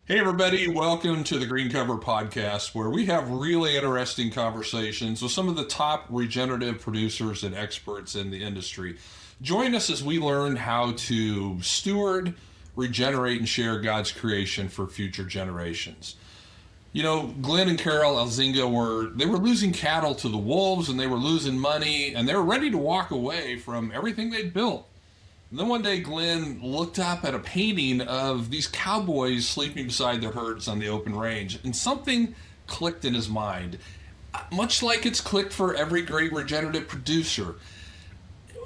Hey, everybody, welcome to the Green Cover Podcast, where we have really interesting conversations with some of the top regenerative producers and experts in the industry. Join us as we learn how to steward, regenerate, and share God's creation for future generations. You know, Glenn and Carol Elzinga were losing cattle to the wolves, and they were losing money, and they were ready to walk away from everything they'd built. And then one day, Glenn looked up at a painting of these cowboys sleeping beside their herds on the open range, and something clicked in his mind, much like it's clicked for every great regenerative producer.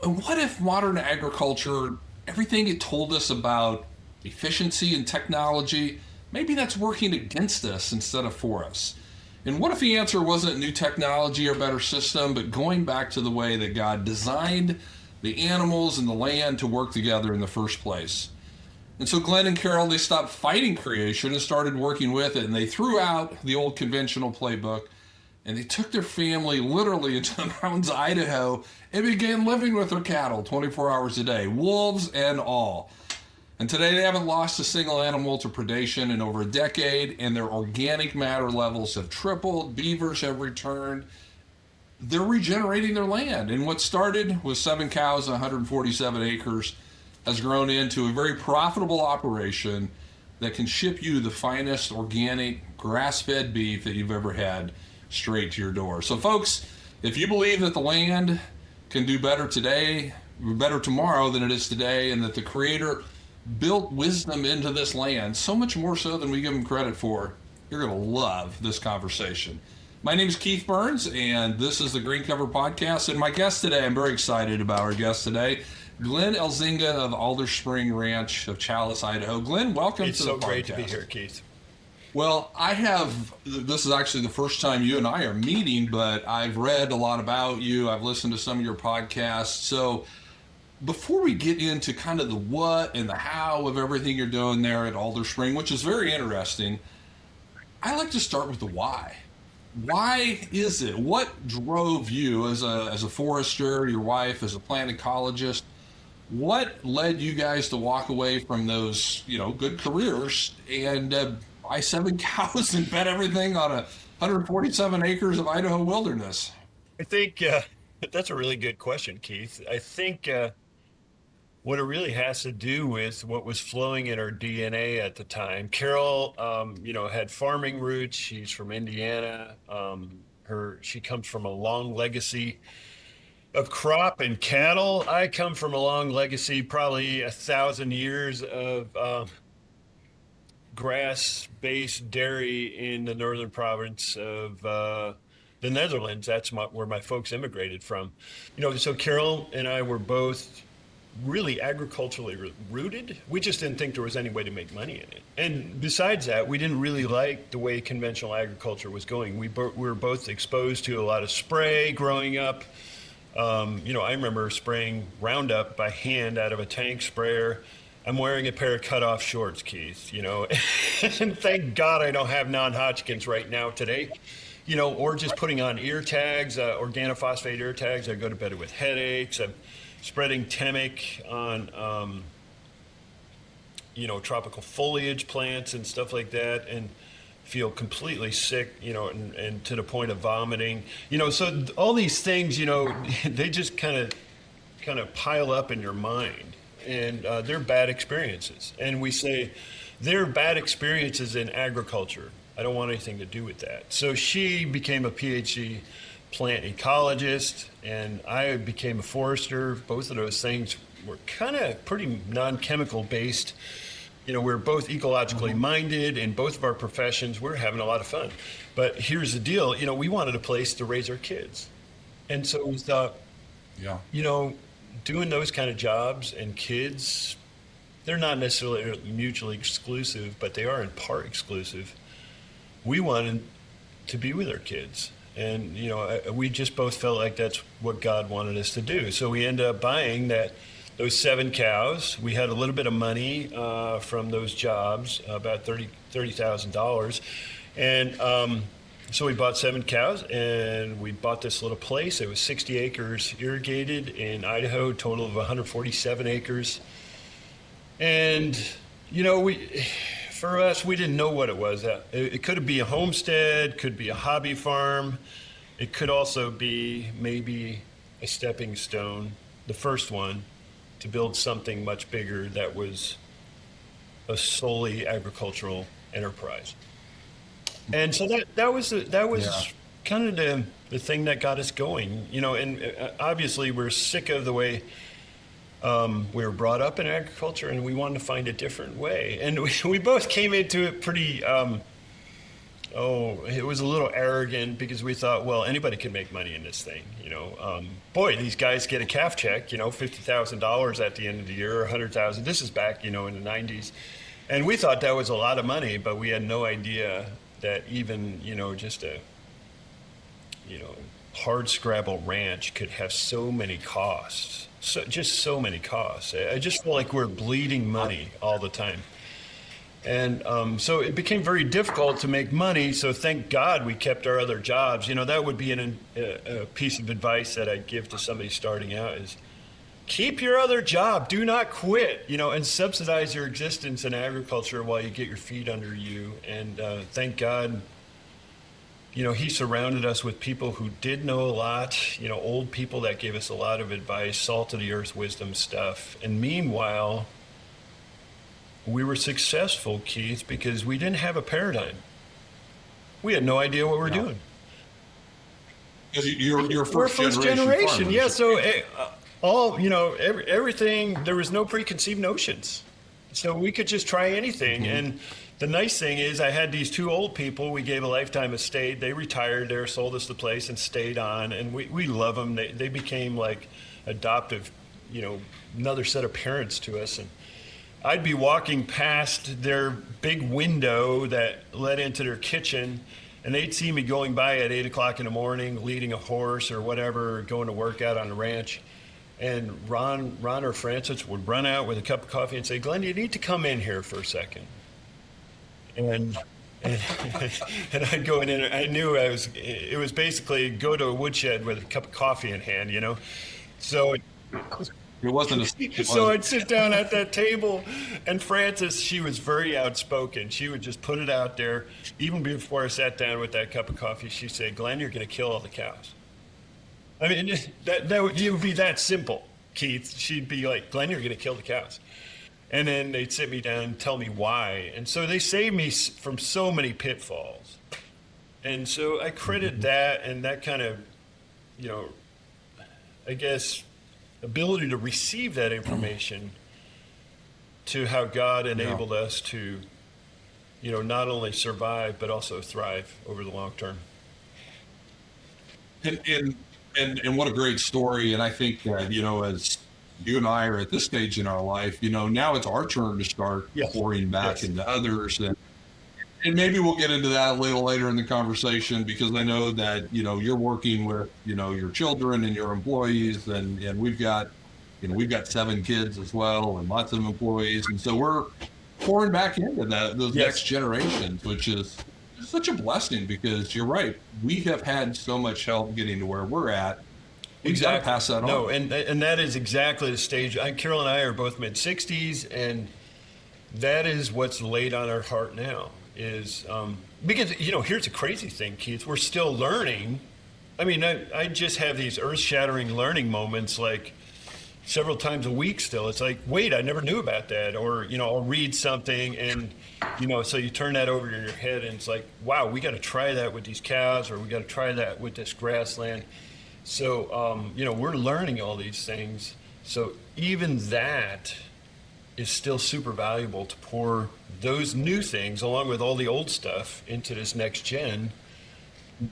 What if modern agriculture, everything it told us about efficiency and technology, maybe that's working against us instead of for us? And what if the answer wasn't new technology or better system, but going back to the way that God designed the animals and the land to work together in the first place? And so Glenn and Carol, they stopped fighting creation and started working with it. And they threw out the old conventional playbook, and they took their family literally into the mountains of Idaho and began living with their cattle 24 hours a day, wolves and all. And today they haven't lost a single animal to predation in over a decade, and their organic matter levels have tripled. Beavers have returned. They're regenerating their land. And what started with 7 cows, 147 acres, has grown into a very profitable operation that can ship you the finest organic grass-fed beef that you've ever had straight to your door. So folks, if you believe that the land can do better today, better tomorrow than it is today, and that the Creator built wisdom into this land, so much more so than we give him credit for, you're going to love this conversation. My name is Keith Burns, and this is the Green Cover Podcast. And my guest today, I'm very excited about our guest today, Glenn Elzinga of Alderspring Ranch of Chalice, Idaho. Glenn, welcome to the podcast. It's so great to be here, Keith. Well, this is actually the first time you and I are meeting, but I've read a lot about you. I've listened to some of your podcasts. So before we get into kind of the what and the how of everything you're doing there at Alderspring, which is very interesting, I like to start with the why. Why is it? What drove you as a forester, your wife as a plant ecologist? What led you guys to walk away from those, good careers and buy 7 cows and bet everything on 147 acres of Idaho wilderness? I think that's a really good question, Keith. I think what it really has to do with what was flowing in our DNA at the time. Carol, had farming roots. She's from Indiana. She comes from a long legacy of crop and cattle. I come from a long legacy, probably 1,000 years of grass-based dairy in the northern province of the Netherlands. That's where my folks immigrated from. So Carol and I were both really agriculturally rooted. We just didn't think there was any way to make money in it. And besides that, we didn't really like the way conventional agriculture was going. We were both exposed to a lot of spray growing up. I remember spraying Roundup by hand out of a tank sprayer. I'm wearing a pair of cutoff shorts, Keith, and thank God I don't have non-Hodgkin's right now today, or just putting on ear tags, organophosphate ear tags. I go to bed with headaches. I'm spreading Temic on, tropical foliage plants and stuff like that, and feel completely sick, and to the point of vomiting. So all these things, they just kind of pile up in your mind, and they're bad experiences. And we say they're bad experiences in agriculture. I don't want anything to do with that. So she became a PhD plant ecologist, and I became a forester. Both of those things were kind of pretty non-chemical based. We're both ecologically minded in both of our professions. We're having a lot of fun. But here's the deal, we wanted a place to raise our kids. And so we thought, doing those kind of jobs and kids, they're not necessarily mutually exclusive, but they are in part exclusive. We wanted to be with our kids. And, we just both felt like that's what God wanted us to do. So we ended up buying those 7 cows. We had a little bit of money from those jobs, about $30,000. And so we bought 7 cows, and we bought this little place. It was 60 acres irrigated in Idaho, total of 147 acres. And, for us, we didn't know what it was. It could be a homestead, could be a hobby farm. It could also be maybe a stepping stone, the first one, to build something much bigger that was a solely agricultural enterprise. And so that was kind of the thing that got us going, and obviously we're sick of the way we were brought up in agriculture, and we wanted to find a different way. And we both came into it pretty, it was a little arrogant, because we thought, well, anybody can make money in this thing. Boy, these guys get a calf check, $50,000 at the end of the year, or $100,000. This is back, in the 90s. And we thought that was a lot of money, but we had no idea that even, just a, hard scrabble ranch could have so many costs. So many costs. I just feel like we're bleeding money all the time. And so it became very difficult to make money. So thank God we kept our other jobs. That would be a piece of advice that I'd give to somebody starting out is keep your other job. Do not quit, and subsidize your existence in agriculture while you get your feet under you. And thank God, he surrounded us with people who did know a lot, old people that gave us a lot of advice, salt of the earth wisdom stuff. And meanwhile, we were successful, Keith, because we didn't have a paradigm. We had no idea what we're doing. You're we're first generation. farmers. Yeah. So everything, there was no preconceived notions. So we could just try anything. And the nice thing is I had these two old people. We gave a lifetime estate. They retired there, sold us the place, and stayed on. And we love them. They became like adoptive, another set of parents to us. And I'd be walking past their big window that led into their kitchen, and they'd see me going by at 8 o'clock in the morning, leading a horse or whatever, going to work out on the ranch. And Ron or Francis would run out with a cup of coffee and say, "Glenn, you need to come in here for a second." And I'd go in, and I knew it was basically go to a woodshed with a cup of coffee in hand, So it wasn't so I'd sit down at that table, and Frances, she was very outspoken. She would just put it out there. Even before I sat down with that cup of coffee, she'd say, "Glenn, you're going to kill all the cows." I mean, it would be that simple, Keith. She'd be like, "Glenn, you're going to kill the cows." And then they'd sit me down and tell me why. And so they saved me from so many pitfalls. And so I credit that and that kind of, I guess, ability to receive that information to how God enabled us to, not only survive, but also thrive over the long term. And what a great story. And I think that, as you and I are at this stage in our life, now it's our turn to start pouring back into others. And maybe we'll get into that a little later in the conversation, because I know that, you're working with, your children and your employees, and we've got 7 kids as well, and lots of employees. And so we're pouring back into those next generations, which is such a blessing, because you're right. We have had so much help getting to where we're at. We've got to pass that on. No, and that is exactly the stage. Carol and I are both mid-60s, and that is what's laid on our heart now. Is because here's a crazy thing, Keith. We're still learning. I mean, I just have these earth-shattering learning moments, like several times a week. Still, it's like, wait, I never knew about that. Or I'll read something, and so you turn that over in your head, and it's like, wow, we got to try that with these cows, or we got to try that with this grassland. So, we're learning all these things. So even that is still super valuable to pour those new things along with all the old stuff into this next gen,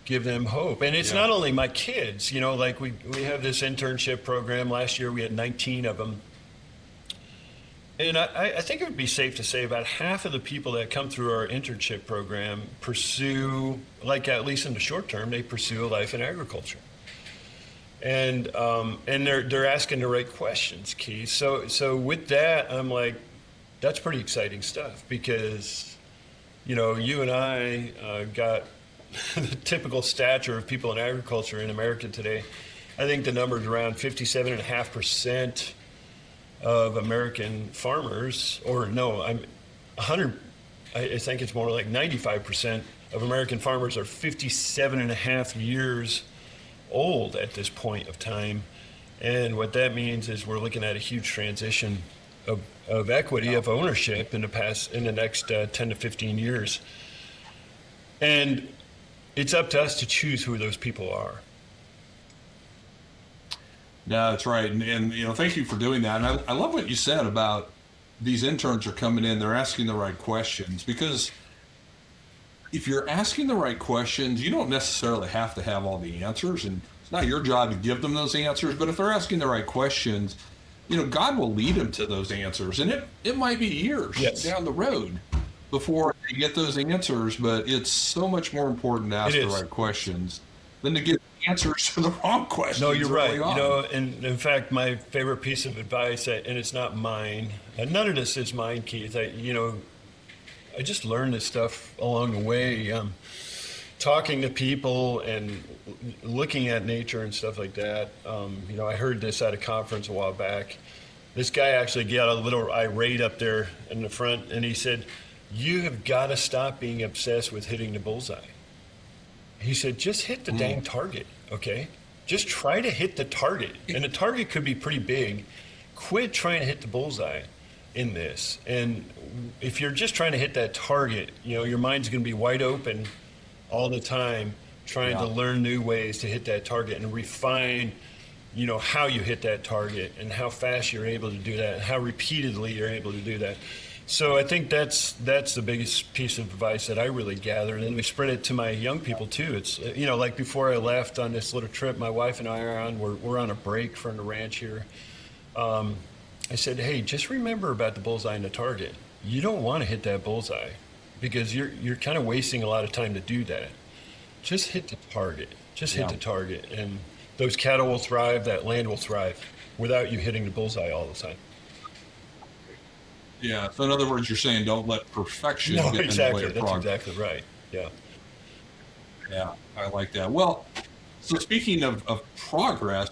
give them hope. And it's not only my kids, like we have this internship program. Last year we had 19 of them. And I think it would be safe to say about half of the people that come through our internship program pursue, like at least in the short term, they pursue a life in agriculture. And they're asking the right questions, Keith. So with that, I'm like, that's pretty exciting stuff, because, you and I got the typical stature of people in agriculture in America today. I think the number is around 57.5% of American farmers, or no, I'm 100 I think it's more like 95% of American farmers are 57 and a half years old at this point of time. And what that means is we're looking at a huge transition of equity, of ownership in the next 10 to 15 years. And it's up to us to choose who those people are. Yeah, that's right. And thank you for doing that. And I love what you said about these interns are coming in, they're asking the right questions, because if you're asking the right questions, you don't necessarily have to have all the answers, and it's not your job to give them those answers. But if they're asking the right questions, God will lead them to those answers, and it might be years down the road before they get those answers. But it's so much more important to ask the right questions than to get answers for the wrong questions. No, you're right. And in fact, my favorite piece of advice, and it's not mine, and none of this is mine, Keith. I just learned this stuff along the way, talking to people and looking at nature and stuff like that. I heard this at a conference a while back. This guy actually got a little irate up there in the front, and he said, "You have got to stop being obsessed with hitting the bullseye." He said, "Just hit the dang target, okay? Just try to hit the target." And the target could be pretty big. Quit trying to hit the bullseye in this. And if you're just trying to hit that target, your mind's going to be wide open all the time, trying to learn new ways to hit that target and refine, how you hit that target and how fast you're able to do that and how repeatedly you're able to do that. So I think that's the biggest piece of advice that I really gathered, and we spread it to my young people too. It's like before I left on this little trip, my wife and I we're on a break from the ranch here. I said, "Hey, just remember about the bullseye and the target. You don't want to hit that bullseye because you're kind of wasting a lot of time to do that. Just hit the target. Just hit the target, and those cattle will thrive. That land will thrive without you hitting the bullseye all the time." Yeah. So in other words, you're saying don't let perfection get in the way of progress. That's exactly right. Yeah. Yeah, I like that. Well, so speaking of progress,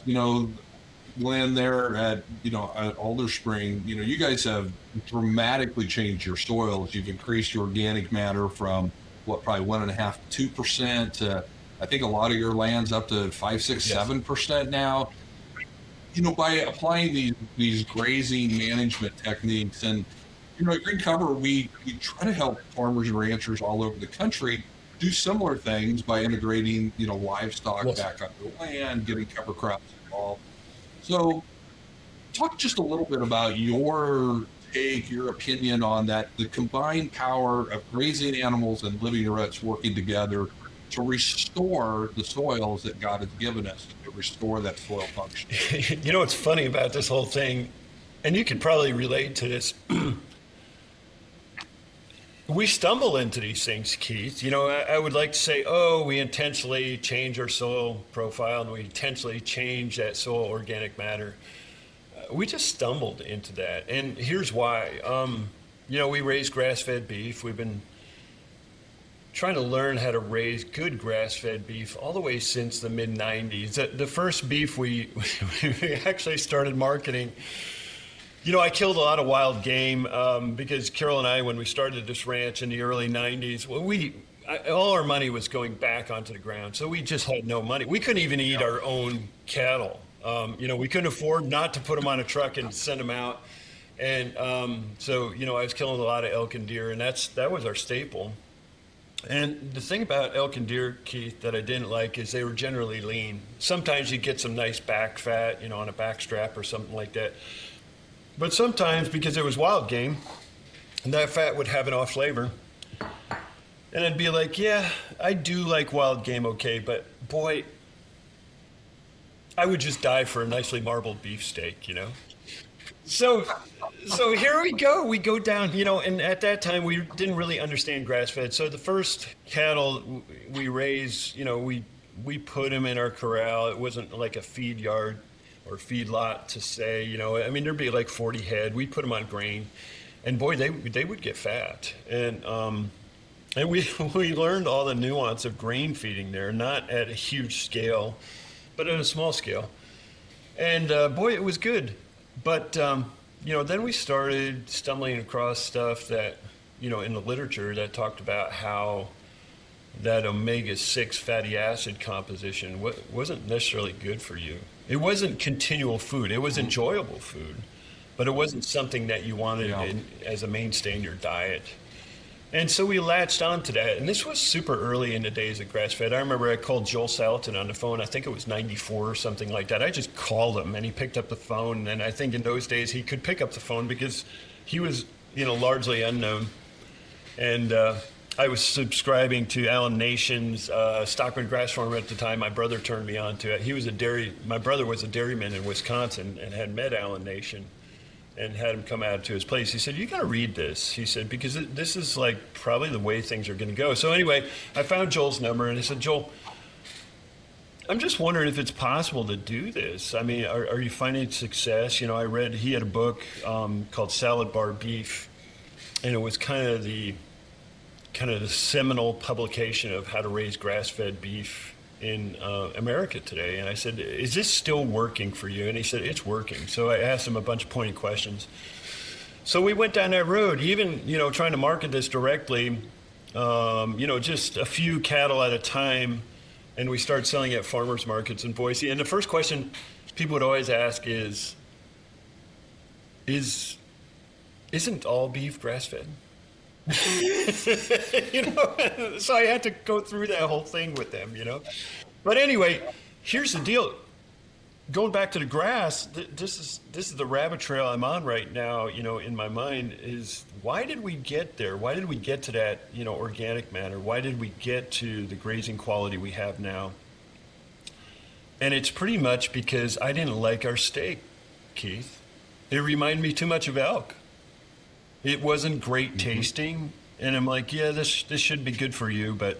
Glenn, there at Alderspring, you guys have dramatically changed your soils. You've increased your organic matter from probably 1.5% to 2% to, I think a lot of your land's up to 5, 6, 7% now. By applying these grazing management techniques, and at Green Cover, we try to help farmers and ranchers all over the country do similar things by integrating livestock back on the land, getting cover crops involved. So, talk just a little bit about your take, your opinion on that, the combined power of grazing animals and living roots working together to restore the soils that God has given us, to restore that soil function. What's funny about this whole thing, and you can probably relate to this, we stumble into these things, Keith. I would like to say, we intentionally change our soil profile and we intentionally change that soil organic matter. We just stumbled into that. And here's why. We raise grass-fed beef. We've been trying to learn how to raise good grass-fed beef all the way since the mid-90s. The first beef we actually started marketing, I killed a lot of wild game because Carol and I, when we started this ranch in the early 90s, all our money was going back onto the ground. So we just had no money. We couldn't even eat our own cattle. We couldn't afford not to put them on a truck and send them out. And so I was killing a lot of elk and deer, and that was our staple. And the thing about elk and deer, Keith, that I didn't like is they were generally lean. Sometimes you get some nice back fat, on a back strap or something like that. But sometimes, because it was wild game, and that fat would have an off flavor, and I'd be like, yeah, I do like wild game, okay, but boy, I would just die for a nicely marbled beefsteak, So here we go. We go down, and at that time we didn't really understand grass-fed. So the first cattle we raised, we put them in our corral. It wasn't like a feed yard or feed lot to say, there'd be like 40 head. We put them on grain, and boy, they would get fat. And we learned all the nuance of grain feeding there, not at a huge scale, but at a small scale. And boy, it was good. But then we started stumbling across stuff that in the literature that talked about how that omega-6 fatty acid composition wasn't necessarily good for you. It wasn't continual food. It was enjoyable food, but it wasn't something that you wanted as a mainstay in your diet. And so we latched onto that. And this was super early in the days of grass-fed. I remember I called Joel Salatin on the phone. I think it was 94 or something like that. I just called him, and he picked up the phone. And I think in those days he could pick up the phone because he was, largely unknown. And I was subscribing to Alan Nation's Stockman Grass Farmer at the time. My brother turned me on to it. My brother was a dairyman in Wisconsin and had met Alan Nation and had him come out to his place. He said, "You got to read this." He said, "because this is like probably the way things are going to go." So anyway, I found Joel's number and I said, "Joel, I'm just wondering if it's possible to do this. I mean, are you finding success?" I read, he had a book called Salad Bar Beef, and it was kind of the seminal publication of how to raise grass-fed beef in America today. And I said, "Is this still working for you?" And he said, "It's working." So I asked him a bunch of pointed questions. So we went down that road, even, trying to market this directly, just a few cattle at a time. And we started selling at farmers markets in Boise. And the first question people would always ask isn't all beef grass-fed? So I had to go through that whole thing with them, But anyway, here's the deal. Going back to the grass, this is the rabbit trail I'm on right now, in my mind, is why did we get there? Why did we get to that, organic matter? Why did we get to the grazing quality we have now? And it's pretty much because I didn't like our steak, Keith. It reminded me too much of elk. It wasn't great tasting, and I'm like, yeah, this should be good for you, but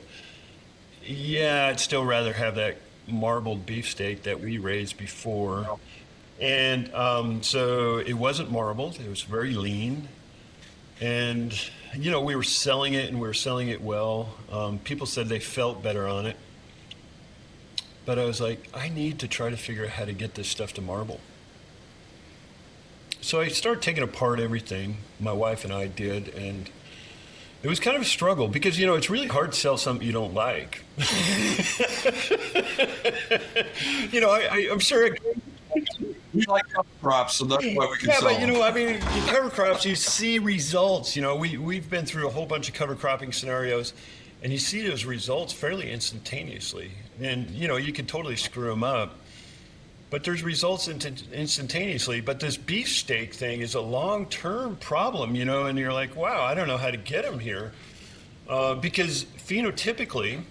yeah, I'd still rather have that marbled beefsteak that we raised before. And so it wasn't marbled. It was very lean. And, we were selling it, and we were selling it well. People said they felt better on it. But I was like, I need to try to figure out how to get this stuff to marble. So I started taking apart everything, my wife and I did, and it was kind of a struggle because, it's really hard to sell something you don't like. I'm sure we like cover crops, so that's why we can sell them. Yeah, but, you cover crops, you see results. We've been through a whole bunch of cover cropping scenarios, and you see those results fairly instantaneously. And, you can totally screw them up. But there's results instantaneously. But this beefsteak thing is a long-term problem, and you're like, wow, I don't know how to get them here. Because phenotypically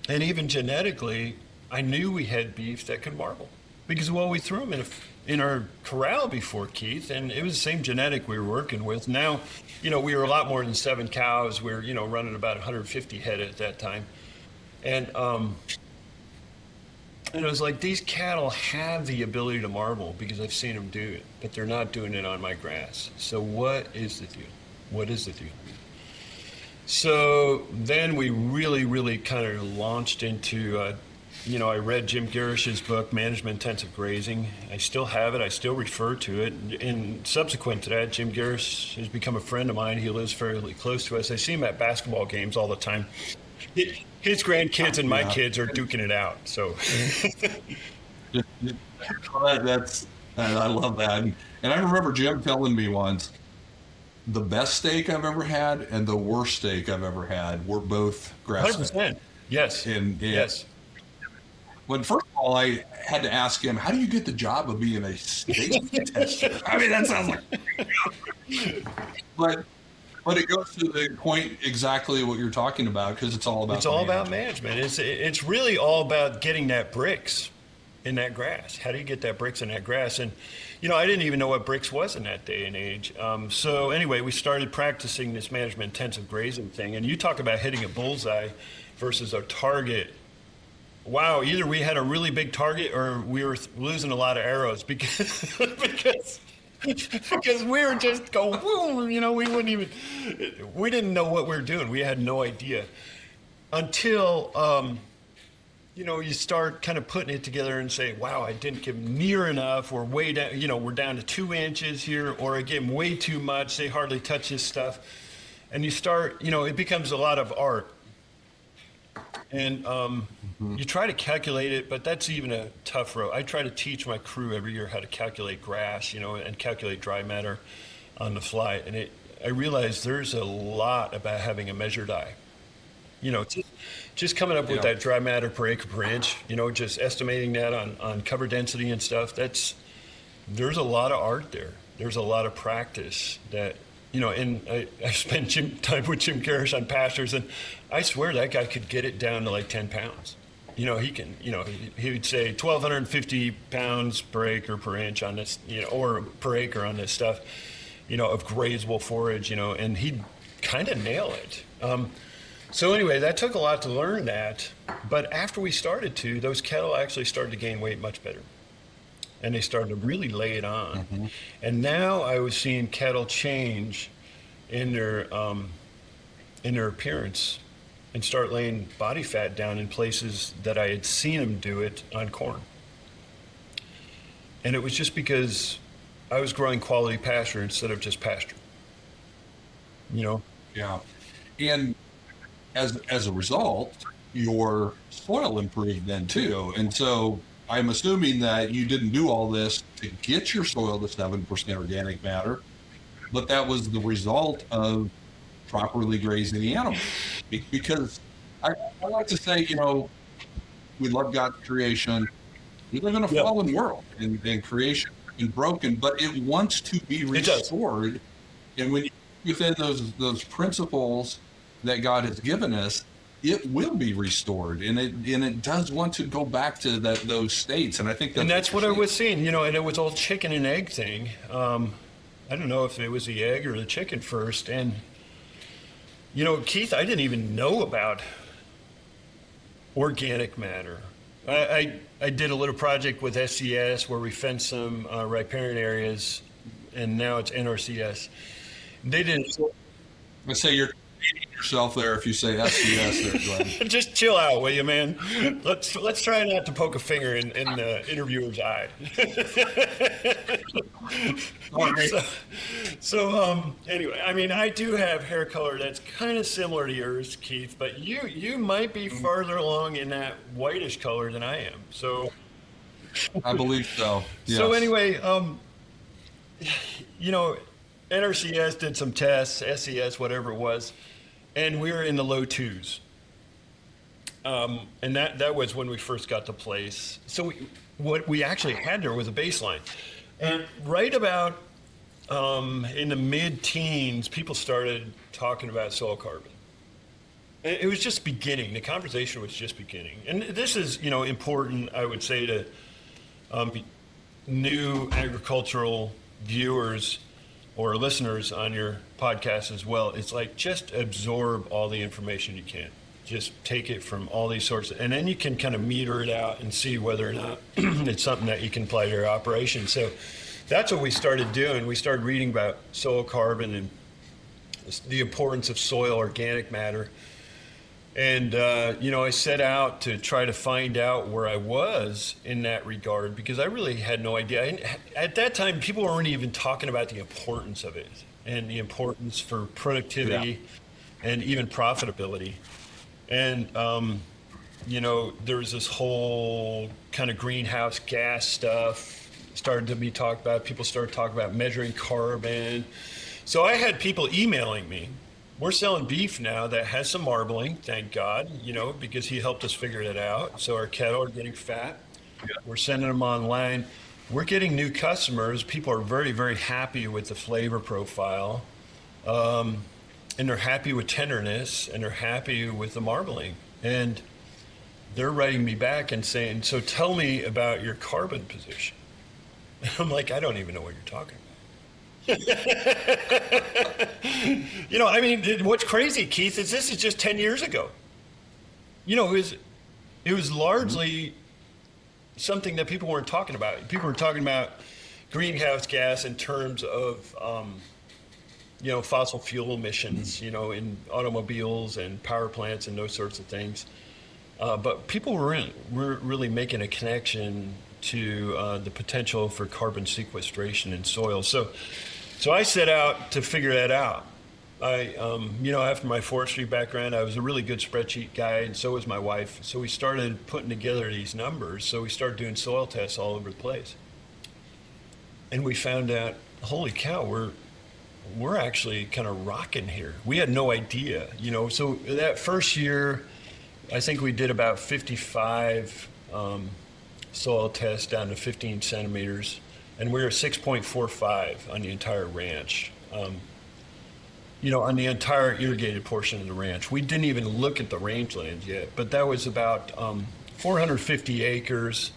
and even genetically, I knew we had beef that could marble. Because, we threw them in our corral before, Keith, and it was the same genetic we were working with. Now, we were a lot more than 7 cows. We were, running about 150 head at that time. And I was like, these cattle have the ability to marble because I've seen them do it, but they're not doing it on my grass. So what is the deal? What is the deal? So then we really, really kind of launched into, I read Jim Garish's book, Management Intensive Grazing. I still have it. I still refer to it. And subsequent to that, Jim Garish has become a friend of mine. He lives fairly close to us. I see him at basketball games all the time. His grandkids and my kids are duking it out. So I love that. And I remember Jim telling me once, the best steak I've ever had and the worst steak I've ever had were both grass-fed. 100%. Yes. Yes. When first of all, I had to ask him, how do you get the job of being a steak tester? I mean, that sounds like... But it goes to the point exactly what you're talking about, because it's all about management. It's really all about getting that bricks in that grass. How do you get that bricks in that grass? And, I didn't even know what bricks was in that day and age. So anyway, we started practicing this management intensive grazing thing. And you talk about hitting a bullseye versus a target. Wow, either we had a really big target or we were losing a lot of arrows because we were just going, boom, we didn't know what we were doing. We had no idea until, you start kind of putting it together and say, wow, I didn't give them near enough. We're way down, we're down to 2 inches here, or I gave them way too much. They hardly touch this stuff. and you start, it becomes a lot of art. And you try to calculate it, but that's even a tough road. I try to teach my crew every year how to calculate grass, and calculate dry matter on the fly. And I realize there's a lot about having a measured eye. Just coming up with that dry matter per acre per inch, just estimating that on cover density and stuff. There's a lot of art there. There's a lot of practice that, and I spent time with Jim Garish on pastures, and I swear that guy could get it down to like 10 pounds. He would say 1,250 pounds per acre per inch on this, or per acre on this stuff, of grazable forage, and he'd kind of nail it. So anyway, that took a lot to learn that, but after we started to, those cattle actually started to gain weight much better. And they started to really lay it on. Mm-hmm. And now I was seeing cattle change in their appearance and start laying body fat down in places that I had seen them do it on corn. And it was just because I was growing quality pasture instead of just pasture. Yeah. And as a result, your soil improved then too. And so I'm assuming that you didn't do all this to get your soil to 7% organic matter, but that was the result of properly grazing the animals. Because I like to say, we love God's creation. We live in a fallen world, and creation is broken, but it wants to be restored. And when you within those principles that God has given us, it will be restored, and it does want to go back to those states. And I think that's what I was seeing, and it was all chicken and egg thing. I don't know if it was the egg or the chicken first. And Keith, I didn't even know about organic matter. I did a little project with SCS where we fenced some riparian areas, and now it's NRCS. They didn't. I say you're yourself there if you say SCS there, Glenn. Just chill out, will you, man? Let's try not to poke a finger in the interviewer's eye. Anyway, I do have hair color that's kind of similar to yours, Keith, but you might be farther along in that whitish color than I am. So I believe so. Yes. So anyway, NRCS did some tests, SCS, whatever it was, and we were in the low 2s. And that was when we first got to place. So what we actually had there was a baseline. And right about in the mid-teens, people started talking about soil carbon. And it was just beginning. The conversation was just beginning. And this is, important, I would say, to new agricultural viewers or listeners on your podcast as well. It's like, just absorb all the information you can. Just take it from all these sources, and then you can kind of meter it out and see whether or not it's something that you can apply to your operation. So that's what we started doing. We started reading about soil carbon and the importance of soil organic matter. And, I set out to try to find out where I was in that regard, because I really had no idea. At that time, people weren't even talking about the importance of it and the importance for productivity and even profitability. And, there was this whole kind of greenhouse gas stuff started to be talked about. People started talking about measuring carbon. So I had people emailing me. We're selling beef now that has some marbling, thank God, because he helped us figure that out. So our cattle are getting fat. Yeah. We're sending them online. We're getting new customers. People are very, very happy with the flavor profile. And they're happy with tenderness, and they're happy with the marbling. And they're writing me back and saying, so tell me about your carbon position. And I'm like, I don't even know what you're talking about. What's crazy, Keith, is this is just 10 years ago. It was largely something that people weren't talking about. People were talking about greenhouse gas in terms of, fossil fuel emissions, in automobiles and power plants and those sorts of things. But people were really making a connection to the potential for carbon sequestration in soil. So I set out to figure that out. After my forestry background, I was a really good spreadsheet guy, and so was my wife. So we started putting together these numbers. So we started doing soil tests all over the place. And we found out, holy cow, we're actually kind of rocking here. We had no idea, So that first year, I think we did about 55 soil tests down to 15 centimeters, and we were 6.45 on the entire ranch. On the entire irrigated portion of the ranch. We didn't even look at the rangelands yet, but that was about 450 acres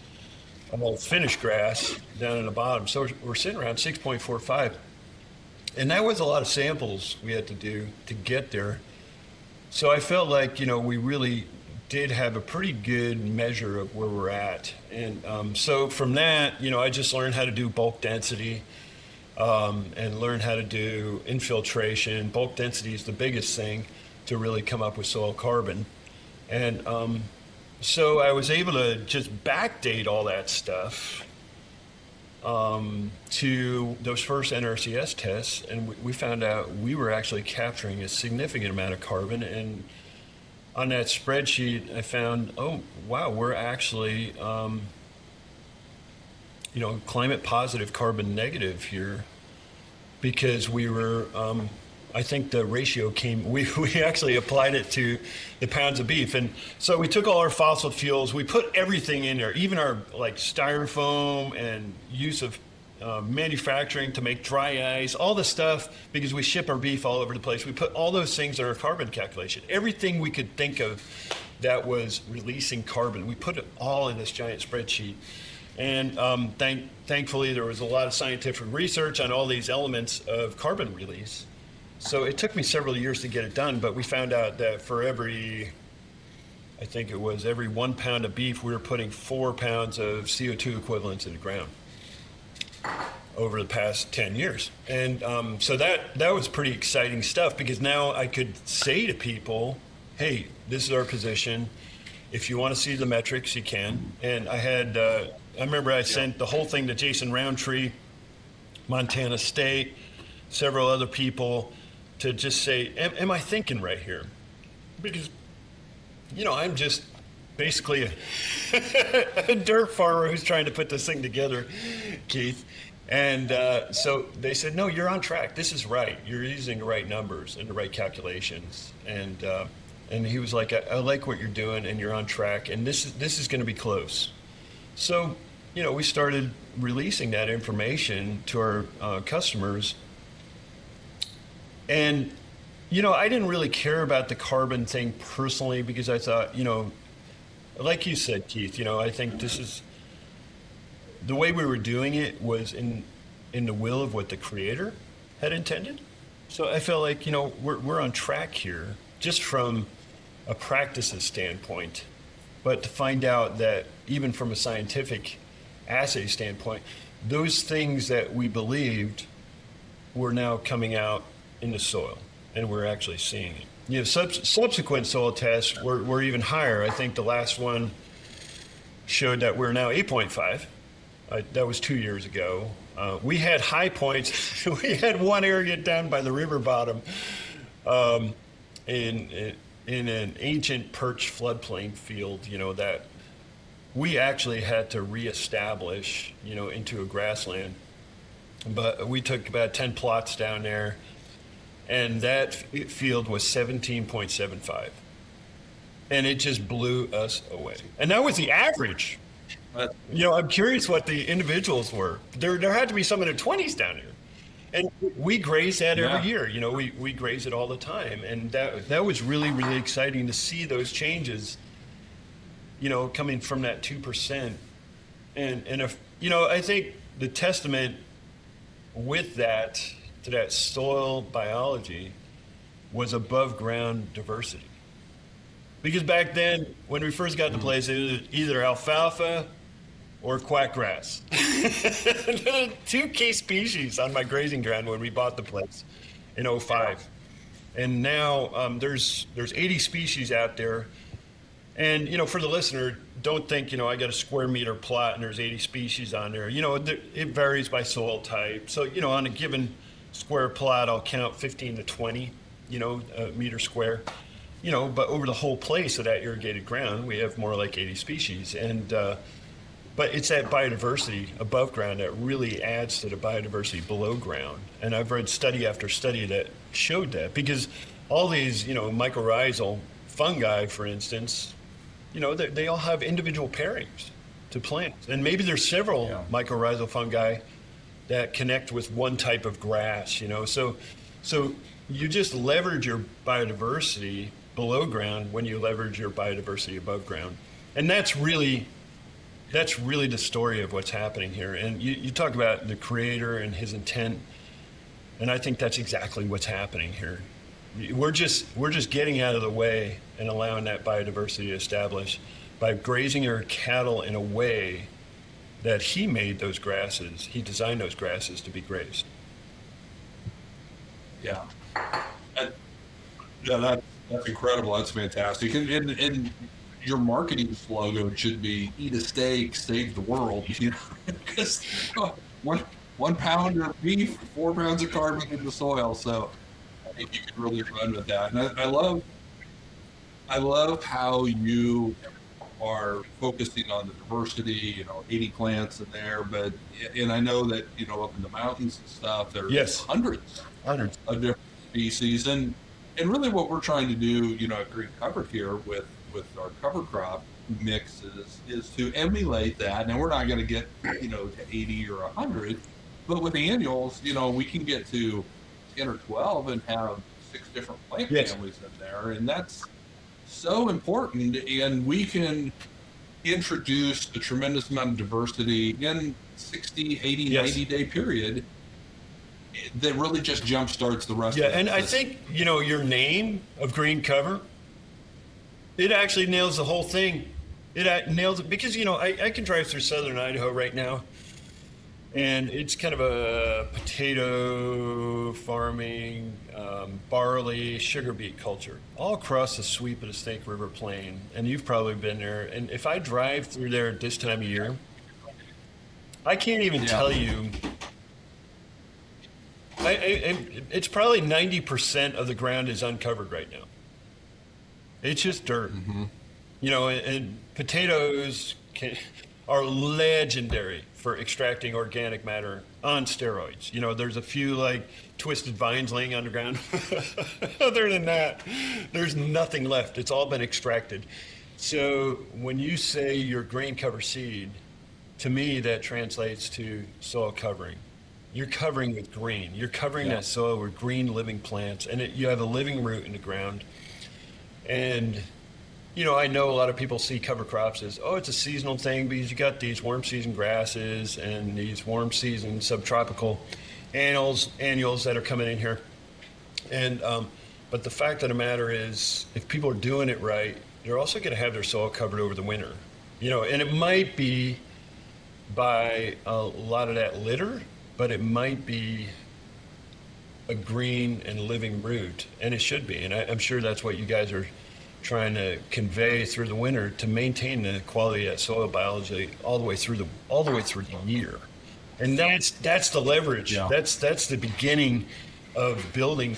of finished grass down in the bottom. So we're sitting around 6.45. And that was a lot of samples we had to do to get there. So I felt like, we really did have a pretty good measure of where we're at. And so from that, I just learned how to do bulk density. And learn how to do infiltration. Bulk density is the biggest thing to really come up with soil carbon. And so I was able to just backdate all that stuff to those first NRCS tests, and we found out we were actually capturing a significant amount of carbon. And on that spreadsheet, I found, oh, wow, we're actually climate positive, carbon negative here, because we were, I think the ratio we actually applied it to the pounds of beef. And so we took all our fossil fuels, we put everything in there, even our styrofoam and use of manufacturing to make dry ice, all the stuff, because we ship our beef all over the place. We put all those things in our carbon calculation. Everything we could think of that was releasing carbon, we put it all in this giant spreadsheet. And thankfully, there was a lot of scientific research on all these elements of carbon release. So it took me several years to get it done, but we found out that for every 1 pound of beef, we were putting 4 pounds of CO2 equivalents in the ground over the past 10 years. And so that was pretty exciting stuff, because now I could say to people, hey, this is our position. If you want to see the metrics, you can. And I remember I sent the whole thing to Jason Roundtree, Montana State, several other people, to just say, am I thinking right here? Because, I'm just basically a dirt farmer who's trying to put this thing together, Keith. And so they said, no, you're on track. This is right. You're using the right numbers and the right calculations. And he was like, I like what you're doing, and you're on track, and this is going to be close. So, we started releasing that information to our customers. And, I didn't really care about the carbon thing personally, because I thought, like you said, Keith, I think this is the way we were doing it was in the will of what the Creator had intended. So I felt like, we're on track here, just from a practices standpoint. But to find out that even from a scientific assay standpoint, those things that we believed were now coming out in the soil, and we're actually seeing it. Subsequent soil tests were even higher. I think the last one showed that we're now 8.5. That was 2 years ago. We had high points. We had one area down by the river bottom in an ancient perch floodplain field, that we actually had to reestablish, into a grassland. But we took about 10 plots down there, and that field was 17.75. And it just blew us away. And that was the average. I'm curious what the individuals were. There had to be some in the 20s down there. And we graze that every year. We graze it all the time. And that was really, really exciting to see those changes, coming from that 2%. And if, I think the testament with that, to that soil biology, was above ground diversity. Because back then, when we first got the place, it was either alfalfa or quackgrass. 2 key species on my grazing ground when we bought the place in 2005. And now there's 80 species out there. And, for the listener, don't think, I got a square meter plot and there's 80 species on there. It varies by soil type. So, on a given square plot, I'll count 15 to 20 meter square, but over the whole place of that irrigated ground, we have more like 80 species. And but it's that biodiversity above ground that really adds to the biodiversity below ground. And I've read study after study that showed that, because all these, mycorrhizal fungi, for instance, they all have individual pairings to plants. And maybe there's several mycorrhizal fungi that connect with one type of grass, So you just leverage your biodiversity below ground when you leverage your biodiversity above ground. And that's really the story of what's happening here. And you talk about the creator and his intent, and I think that's exactly what's happening here. We're just getting out of the way and allowing that biodiversity to establish by grazing our cattle in a way that he made those grasses, he designed those grasses to be grazed. Yeah. That's incredible. That's fantastic. And your marketing slogan should be "Eat a steak, save the world." Because one pound of beef, 4 pounds of carbon in the soil. So I think you can really run with that. And I love how you are focusing on the diversity. 80 plants in there, and I know that up in the mountains and stuff, there's hundreds of different species, and really what we're trying to do, at Green Cover here with our cover crop mixes is to emulate that. Now we're not going to get to 80 or 100, but with annuals, we can get to 10 or 12 and have 6 different plant families in there, and that's so important. And we can introduce a tremendous amount of diversity in 60, 80, 90-day period that really just jumpstarts the rest of it. And I think, your name of Green Cover, it actually nails the whole thing. It nails it because, I can drive through southern Idaho right now, and it's kind of a potato farming, barley, sugar beet culture all across the sweep of the Snake River Plain. And you've probably been there. And if I drive through there at this time of year, I can't even tell you. It's probably 90% of the ground is uncovered right now. It's just dirt. Mm-hmm. And potatoes are legendary for extracting organic matter on steroids. There's a few like twisted vines laying underground. Other than that, there's nothing left. It's all been extracted. So when you say your grain cover seed, to me that translates to soil covering. You're covering with green. You're covering that soil with green living plants, and you have a living root in the ground. And I know a lot of people see cover crops as, it's a seasonal thing because you got these warm season grasses and these warm season subtropical annuals that are coming in here. And but the fact of the matter is, if people are doing it right, they're also going to have their soil covered over the winter. And it might be by a lot of that litter, but it might be a green and living root, and it should be. And I'm sure that's what you guys are trying to convey through the winter to maintain the quality of that soil biology all the way through the year. And that's the leverage. Yeah. That's the beginning of building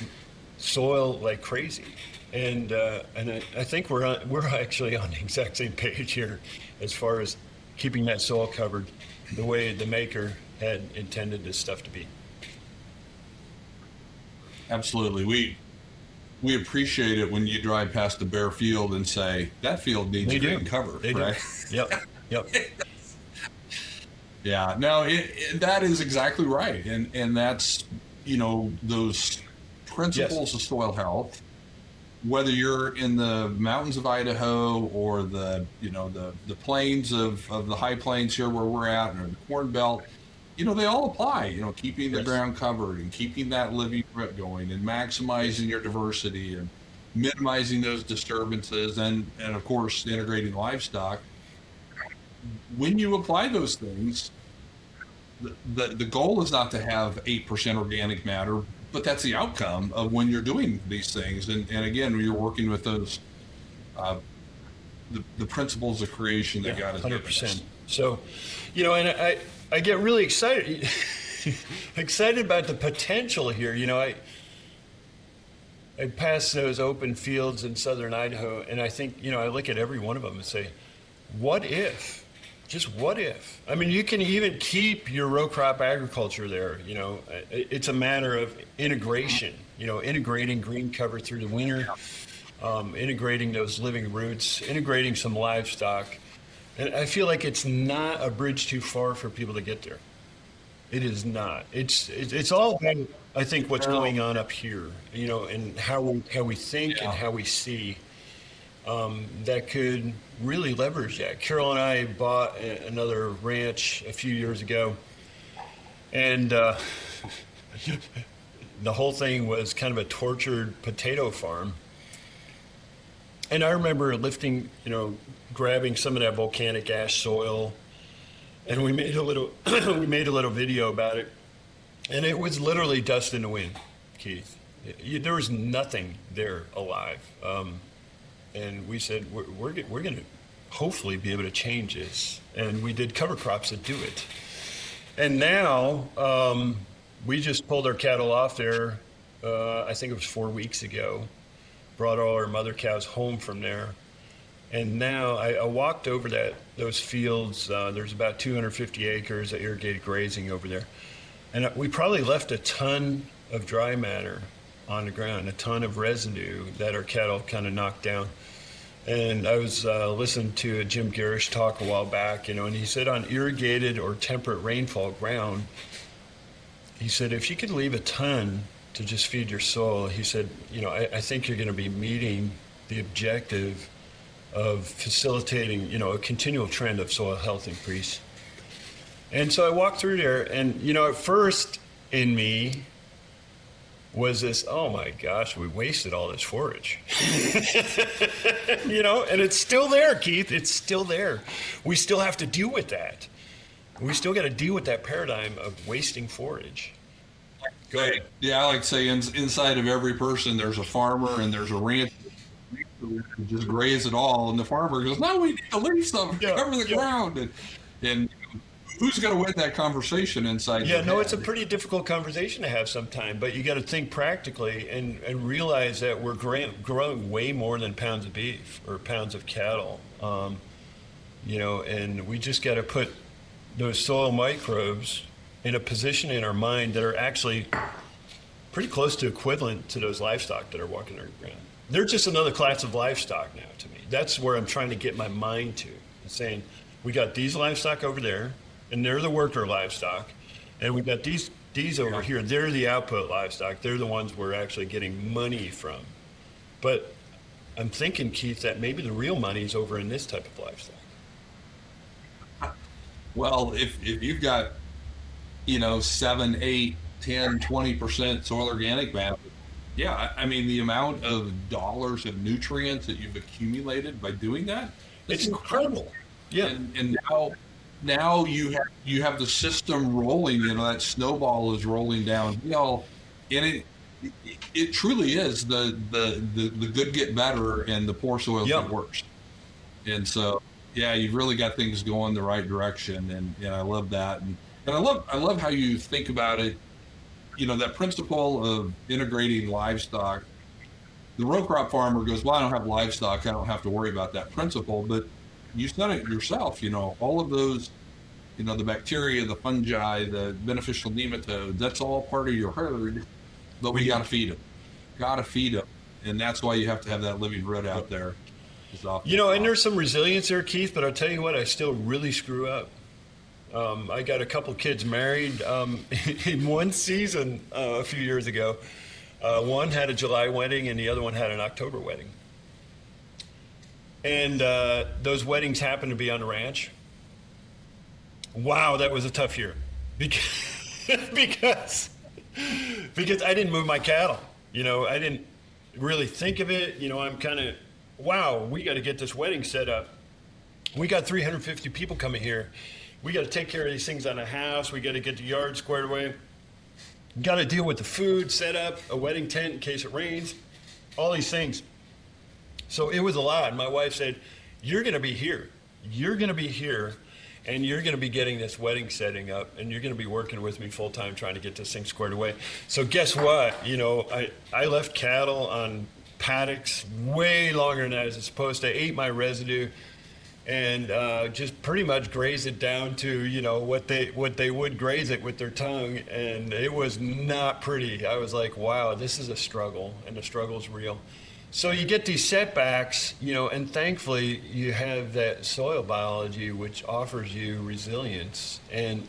soil like crazy. And I think we're actually on the exact same page here as far as keeping that soil covered the way the maker had intended this stuff to be. Absolutely. We appreciate it when you drive past a bare field and say, that field needs green cover, right? Yep. Yeah, no, that is exactly right. And that's, those principles of soil health, whether you're in the mountains of Idaho or the plains of the high plains here where we're at, or the Corn Belt, they all apply, keeping the ground covered and keeping that living root going and maximizing your diversity and minimizing those disturbances and of course, integrating livestock. When you apply those things, the goal is not to have 8% organic matter, but that's the outcome of when you're doing these things. And again, when you're working with those, the principles of creation that God has given us. 100%. So, and I get really excited about the potential here. I pass those open fields in southern Idaho, and I think, I look at every one of them and say, what if? Just what if? I mean, you can even keep your row crop agriculture there. It's a matter of integration, integrating green cover through the winter, integrating those living roots, integrating some livestock. And I feel like it's not a bridge too far for people to get there. It is not. It's all about, I think, what's going on up here, and how we think and how we see. That could really leverage that. Carol and I bought another ranch a few years ago, and the whole thing was kind of a tortured potato farm. And I remember lifting, grabbing some of that volcanic ash soil, and we made a little video about it, and it was literally dust in the wind, Keith. There was nothing there alive. And we said, we're going to hopefully be able to change this. And we did cover crops that do it. And now we just pulled our cattle off there, I think it was 4 weeks ago, brought all our mother cows home from there. And now I walked over those fields. There's about 250 acres of irrigated grazing over there. And we probably left a ton of dry matter on the ground, a ton of residue that our cattle kind of knocked down. And I was listening to Jim Garish talk a while back, and he said on irrigated or temperate rainfall ground, he said, if you could leave a ton to just feed your soil, he said, I think you're going to be meeting the objective of facilitating, a continual trend of soil health increase. And so I walked through there, and, at first in me was this, oh my gosh, we wasted all this forage. And it's still there, Keith. It's still there. We still have to deal with that. We still got to deal with that paradigm of wasting forage. Go ahead. Yeah, I like to say inside of every person, there's a farmer and there's a rancher who just graze it all. And the farmer goes, no, we need to leave some, cover the ground. And who's going to win that conversation inside? Yeah, no, it's a pretty difficult conversation to have sometime, but you got to think practically and realize that we're growing way more than pounds of beef or pounds of cattle, and we just got to put those soil microbes in a position in our mind that are actually pretty close to equivalent to those livestock that are walking their ground. They're just another class of livestock now to me. That's where I'm trying to get my mind to, saying we got these livestock over there, and they're the worker livestock, and we've got these over here. They're the output livestock. They're the ones we're actually getting money from. But I'm thinking, Keith, that maybe the real money is over in this type of livestock. Well, if you've got 7, 8, 10, 20% soil organic matter, yeah, I mean the amount of dollars of nutrients that you've accumulated by doing that, it's incredible. Yeah, and now you have the system rolling. That snowball is rolling downhill, and it truly is the good get better and the poor soil get worse. And so, yeah, you've really got things going the right direction, and I love that, and I love how you think about it. That principle of integrating livestock. The row crop farmer goes, well, I don't have livestock, I don't have to worry about that principle, but you said it yourself, all of those, the bacteria, the fungi, the beneficial nematodes, that's all part of your herd, but we got to feed them. And that's why you have to have that living root out there. And there's some resilience there, Keith, but I'll tell you what, I still really screw up. I got a couple kids married in one season a few years ago. One had a July wedding and the other one had an October wedding. And those weddings happened to be on the ranch. Wow, that was a tough year because I didn't move my cattle. I didn't really think of it. I'm kind of, wow, we got to get this wedding set up. We got 350 people coming here. We got to take care of these things on the house. We got to get the yard squared away. Got to deal with the food, set up a wedding tent in case it rains, all these things. So it was a lot. My wife said, you're going to be here. You're going to be here. and you're going to be getting this wedding setting up, and you're going to be working with me full time trying to get this thing squared away. So guess what? I left cattle on paddocks way longer than I was supposed to. I ate my residue and just pretty much graze it down to what they would graze it with their tongue, and it was not pretty. I was like, wow, this is a struggle, and the struggle's real. So you get these setbacks, and thankfully you have that soil biology which offers you resilience, and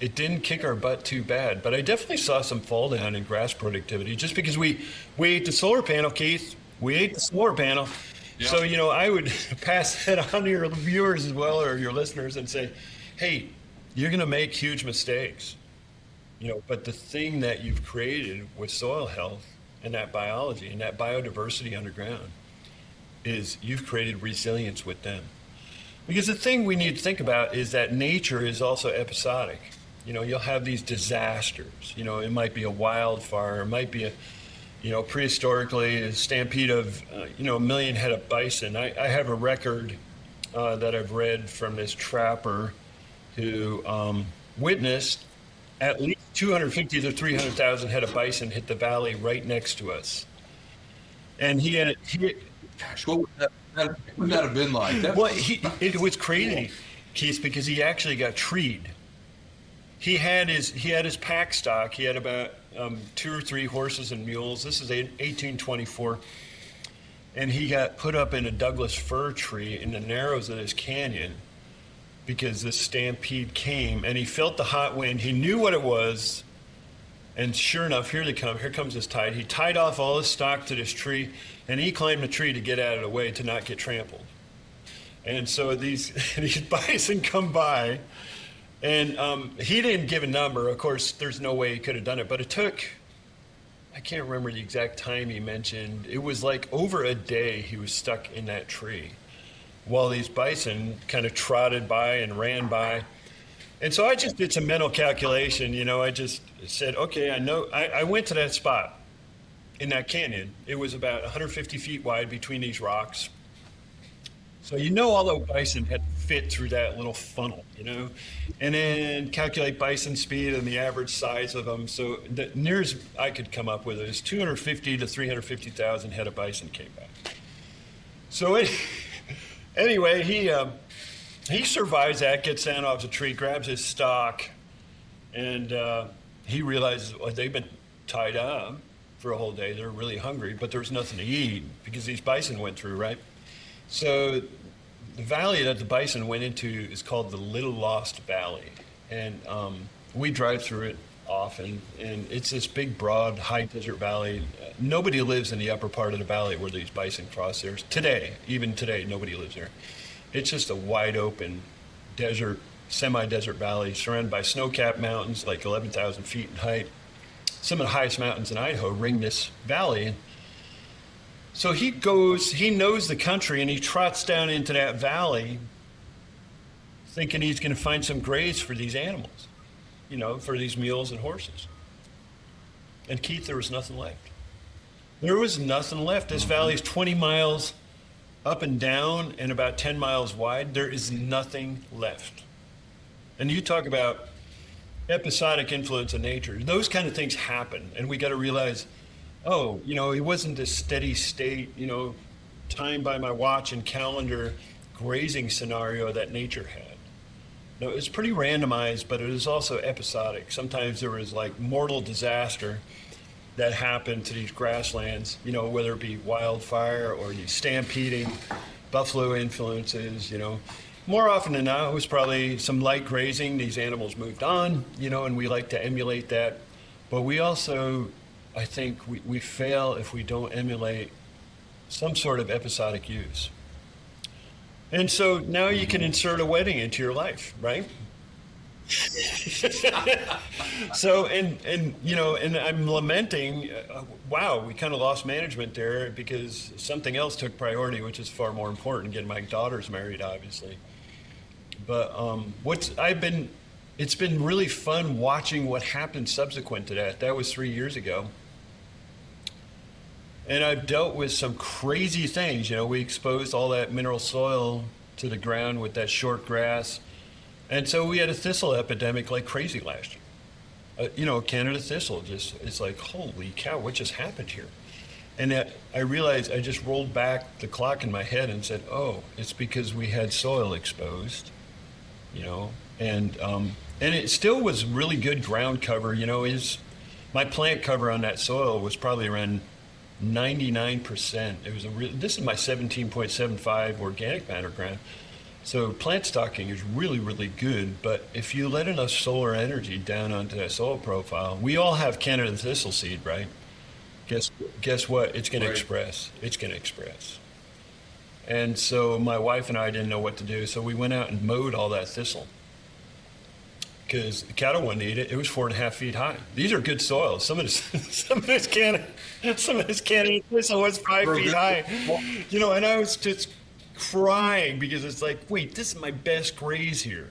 it didn't kick our butt too bad. But I definitely saw some fall down in grass productivity just because we ate the solar panel, Keith. We ate the solar panel. Yeah. So, I would pass that on to your viewers as well, or your listeners, and say, hey, you're going to make huge mistakes, but the thing that you've created with soil health and that biology and that biodiversity underground is you've created resilience with them. Because the thing we need to think about is that nature is also episodic. You'll have these disasters. It might be a wildfire, it might be prehistorically, a stampede of, a million head of bison. I have a record that I've read from this trapper who witnessed at least 250 to 300,000 head of bison hit the valley right next to us. And Gosh, what would that have been like? It was crazy, Keith, because he actually got treed. He had his pack stock. He had about 2 or 3 horses and mules. This is 1824. And he got put up in a Douglas fir tree in the narrows of this canyon because this stampede came, and he felt the hot wind. He knew what it was, and sure enough, here they come. Here comes this tide. He tied off all his stock to this tree, and he climbed the tree to get out of the way to not get trampled. And so these bison come by, and he didn't give a number. Of course, there's no way he could have done it, but it took, I can't remember the exact time he mentioned. It was like over a day he was stuck in that tree while these bison kind of trotted by and ran by. And so I just did some mental calculation. I just said, okay, I know. I went to that spot in that canyon. It was about 150 feet wide between these rocks. So all the bison had to fit through that little funnel, and then calculate bison speed and the average size of them. So the nearest I could come up with is 250 to 350,000 head of bison came back. So anyway, he survives that, gets down off the tree, grabs his stock, and he realizes they've been tied up for a whole day. They're really hungry, but there's nothing to eat because these bison went through, right? So the valley that the bison went into is called the Little Lost Valley, and we drive through it often, and it's this big, broad, high desert valley. Nobody lives in the upper part of the valley where these bison cross there. Even today, nobody lives there. It's just a wide open desert, semi-desert valley surrounded by snow-capped mountains, like 11,000 feet in height. Some of the highest mountains in Idaho ring this valley. So he knows the country, and he trots down into that valley thinking he's going to find some graze for these animals, for these mules and horses. And Keith, there was nothing left. There was nothing left. This valley is 20 miles up and down and about 10 miles wide. There is nothing left. And you talk about episodic influence of nature. Those kind of things happen, and we got to realize, it wasn't a steady state, time by my watch and calendar grazing scenario that nature had. No, it was pretty randomized, but it was also episodic. Sometimes there was like mortal disaster that happened to these grasslands, whether it be wildfire or these stampeding, buffalo influences, More often than not, it was probably some light grazing. These animals moved on, and we like to emulate that. But we also, I think we fail if we don't emulate some sort of episodic use. And so now you can insert a wedding into your life, right? So, and I'm lamenting, wow, we kind of lost management there because something else took priority, which is far more important, getting my daughters married, obviously. But it's been really fun watching what happened subsequent to that. That was 3 years ago. And I've dealt with some crazy things. We exposed all that mineral soil to the ground with that short grass. And so we had a thistle epidemic like crazy last year. Canada thistle it's like, holy cow, what just happened here? And I realized I just rolled back the clock in my head and said, oh, it's because we had soil exposed, and it still was really good ground cover. My plant cover on that soil was probably around 99%. This is my 17.75 organic matter ground. So plant stocking is really, really good, but if you let enough solar energy down onto that soil profile, we all have Canada thistle seed, right? Guess what? It's going to express. It's going to express. And so my wife and I didn't know what to do, so we went out and mowed all that thistle because the cattle wouldn't eat it. It was 4.5 feet high. These are good soils. Some of this Canada thistle was 5 feet high. And I was just crying because it's like, wait, this is my best graze here.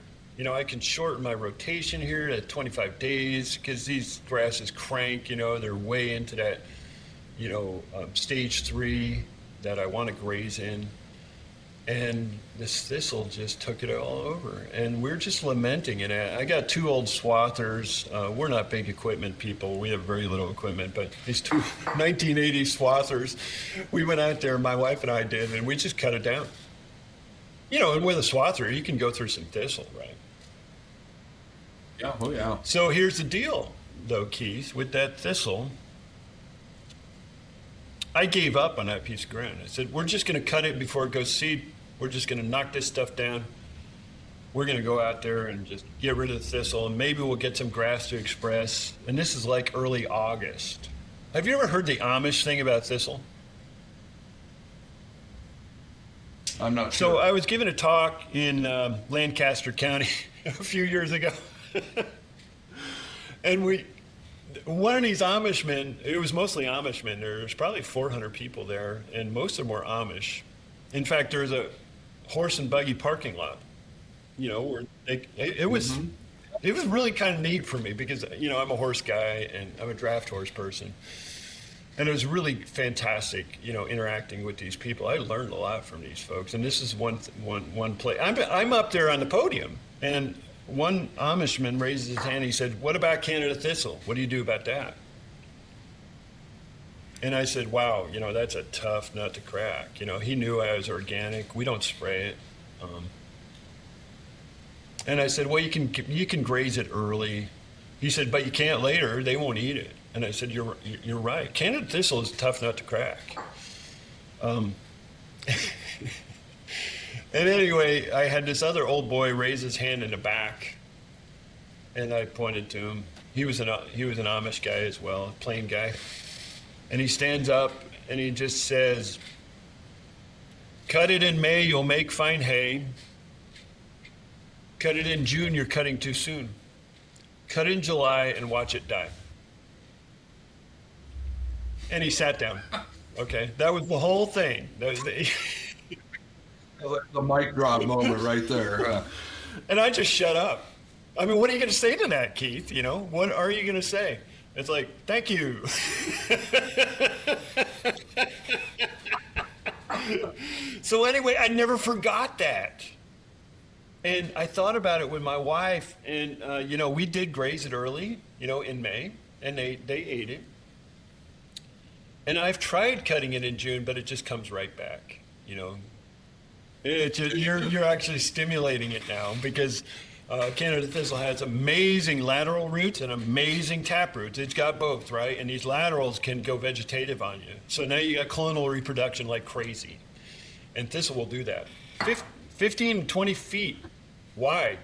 I can shorten my rotation here to 25 days because these grasses crank, they're way into that, stage 3 that I want to graze in. And this thistle just took it all over. And we're just lamenting it. I got 2 old swathers. We're not big equipment people. We have very little equipment. But these 2 1980 swathers, we went out there, my wife and I did, and we just cut it down. And with a swather, you can go through some thistle, right? Yeah, oh yeah. So here's the deal, though, Keith, with that thistle. I gave up on that piece of ground. I said, we're just going to cut it before it goes seed. We're just going to knock this stuff down. We're going to go out there and just get rid of the thistle, and maybe we'll get some grass to express. And this is like early August. Have you ever heard the Amish thing about thistle? I'm not sure. So I was giving a talk in Lancaster County a few years ago. And one of these Amishmen, it was mostly Amishmen. There's probably 400 people there, and most of them were Amish. In fact, there's a horse and buggy parking lot. Where it was really kind of neat for me because I'm a horse guy and I'm a draft horse person, and it was really fantastic. Interacting with these people, I learned a lot from these folks. And this is one place. I'm up there on the podium, and one Amishman raises his hand. He said, "What about Canada thistle? What do you do about that?" And I said, "Wow, that's a tough nut to crack." He knew I was organic. We don't spray it. And I said, "Well, you can graze it early." He said, "But you can't later. They won't eat it." And I said, "You're right. Canada thistle is a tough nut to crack." And anyway, I had this other old boy raise his hand in the back, and I pointed to him. He was an Amish guy as well, a plain guy. And he stands up and he just says, "Cut it in May, you'll make fine hay. Cut it in June, you're cutting too soon. Cut it in July and watch it die." And he sat down. Okay, that was the whole thing. That was the mic drop moment right there. And I just shut up. I mean, what are you going to say to that, Keith? What are you going to say? It's like, thank you. So anyway, I never forgot that. And I thought about it with my wife, and we did graze it early, in May, and they ate it. And I've tried cutting it in June, but it just comes right back. You're actually stimulating it now because Canada thistle has amazing lateral roots and amazing tap roots. It's got both, right? And these laterals can go vegetative on you. So now you got clonal reproduction like crazy. And thistle will do that. 15 to 20 feet wide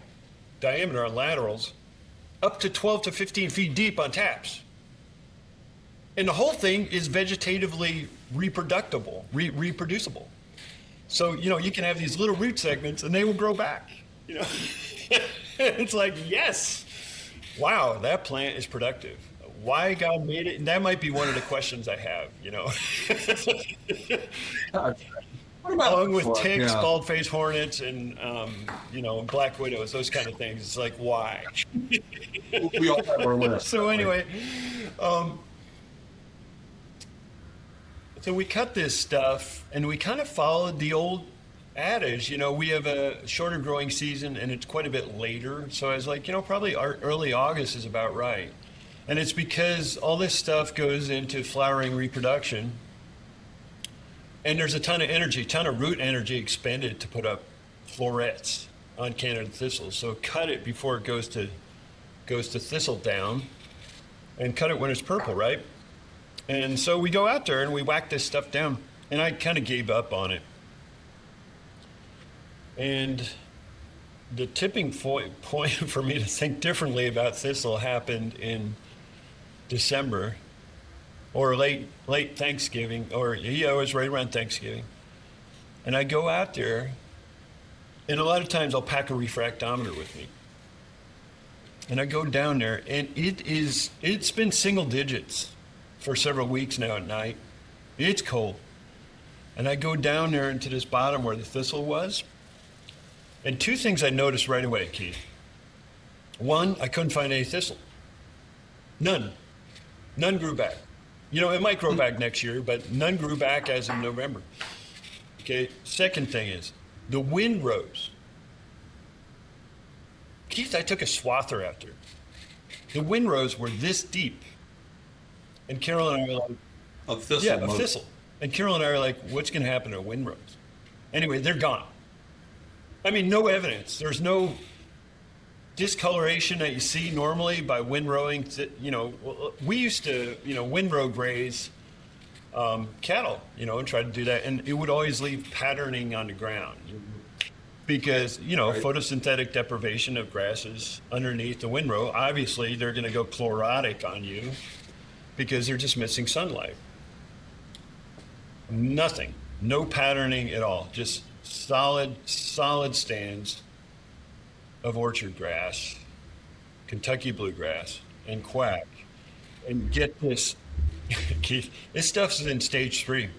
diameter on laterals, up to 12 to 15 feet deep on taps. And the whole thing is vegetatively reproducible. So, you can have these little root segments and they will grow back. It's like, yes, wow, that plant is productive. Why God made it, and that might be one of the questions I have, Along with ticks, bald-faced hornets, and, black widows, those kind of things. It's like, why? We all have our list. So anyway, so we cut this stuff, and we kind of followed the old adage, we have a shorter growing season and it's quite a bit later. So I was like, probably early August is about right. And it's because all this stuff goes into flowering reproduction. And there's a ton of root energy expended to put up florets on Canada thistles. So cut it before it goes to thistle down, and cut it when it's purple, right? And so we go out there and we whack this stuff down, and I kind of gave up on it. And the tipping point for me to think differently about thistle happened in December, or late Thanksgiving, or it was right around Thanksgiving. And I go out there, and a lot of times I'll pack a refractometer with me. And I go down there, and it's been single digits for several weeks now at night. It's cold. And I go down there into this bottom where the thistle was. And two things I noticed right away, Keith. One, I couldn't find any thistle. None. None grew back. It might grow back next year, but none grew back as of November. Okay, second thing is, the windrows. Keith, I took a swather out there. The windrows were this deep. And Carol and I were like, Of thistle. yeah, of thistle. And Carol and I are like, what's going to happen to windrows? Anyway, they're gone. I mean, no evidence. There's no discoloration that you see normally by windrowing. We used to, windrow graze cattle, and try to do that. And it would always leave patterning on the ground because, Right. photosynthetic deprivation of grasses underneath the windrow, obviously they're going to go chlorotic on you because they're just missing sunlight. Nothing, no patterning at all, just solid stands of orchard grass, Kentucky bluegrass, and quack. And get this, Keith, this stuff's in stage 3.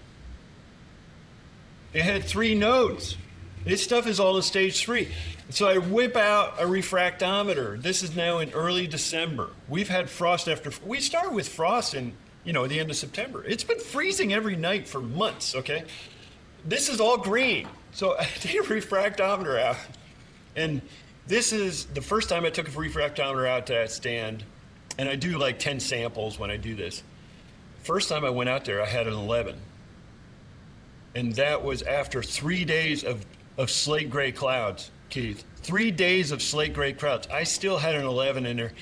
It had 3 nodes. This stuff is all in stage 3. So I whip out a refractometer. This is now in early December. We've had frost we started with frost in, the end of September. It's been freezing every night for months, okay? This is all green. So I take a refractometer out, and this is the first time I took a refractometer out to that stand, and I do like 10 samples when I do this. First time I went out there, I had an 11. And that was after 3 days of slate gray clouds, Keith. 3 days of slate gray clouds. I still had an 11 in there.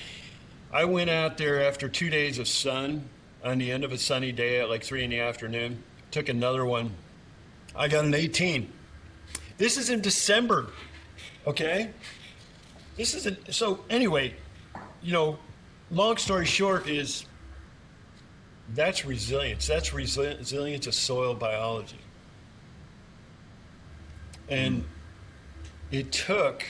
I went out there after 2 days of sun on the end of a sunny day at like 3 in the afternoon, took another one. I got an 18. This is in December, okay? So anyway, long story short is that's resilience. That's resilience of soil biology. And it took,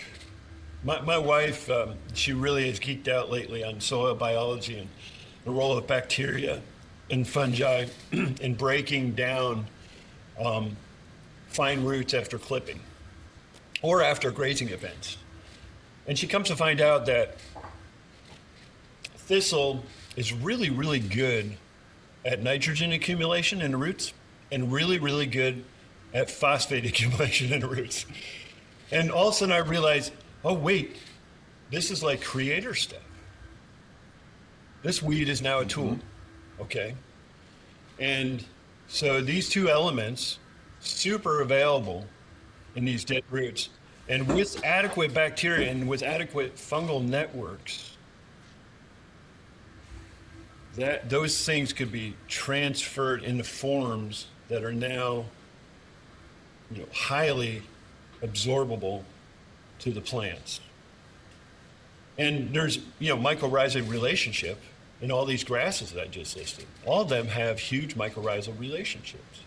my wife, she really has geeked out lately on soil biology and the role of bacteria and fungi in breaking down fine roots after clipping or after grazing events. And she comes to find out that thistle is really, really good at nitrogen accumulation in the roots and really, really good at phosphate accumulation in the roots. And all of a sudden I realized, oh wait, this is like creator stuff. This weed is now a tool, okay? And so these two elements, super available in these dead roots, and with adequate bacteria and with adequate fungal networks, those things could be transferred into forms that are now, highly absorbable to the plants. And there's, mycorrhizal relationship in all these grasses that I just listed. All of them have huge mycorrhizal relationships,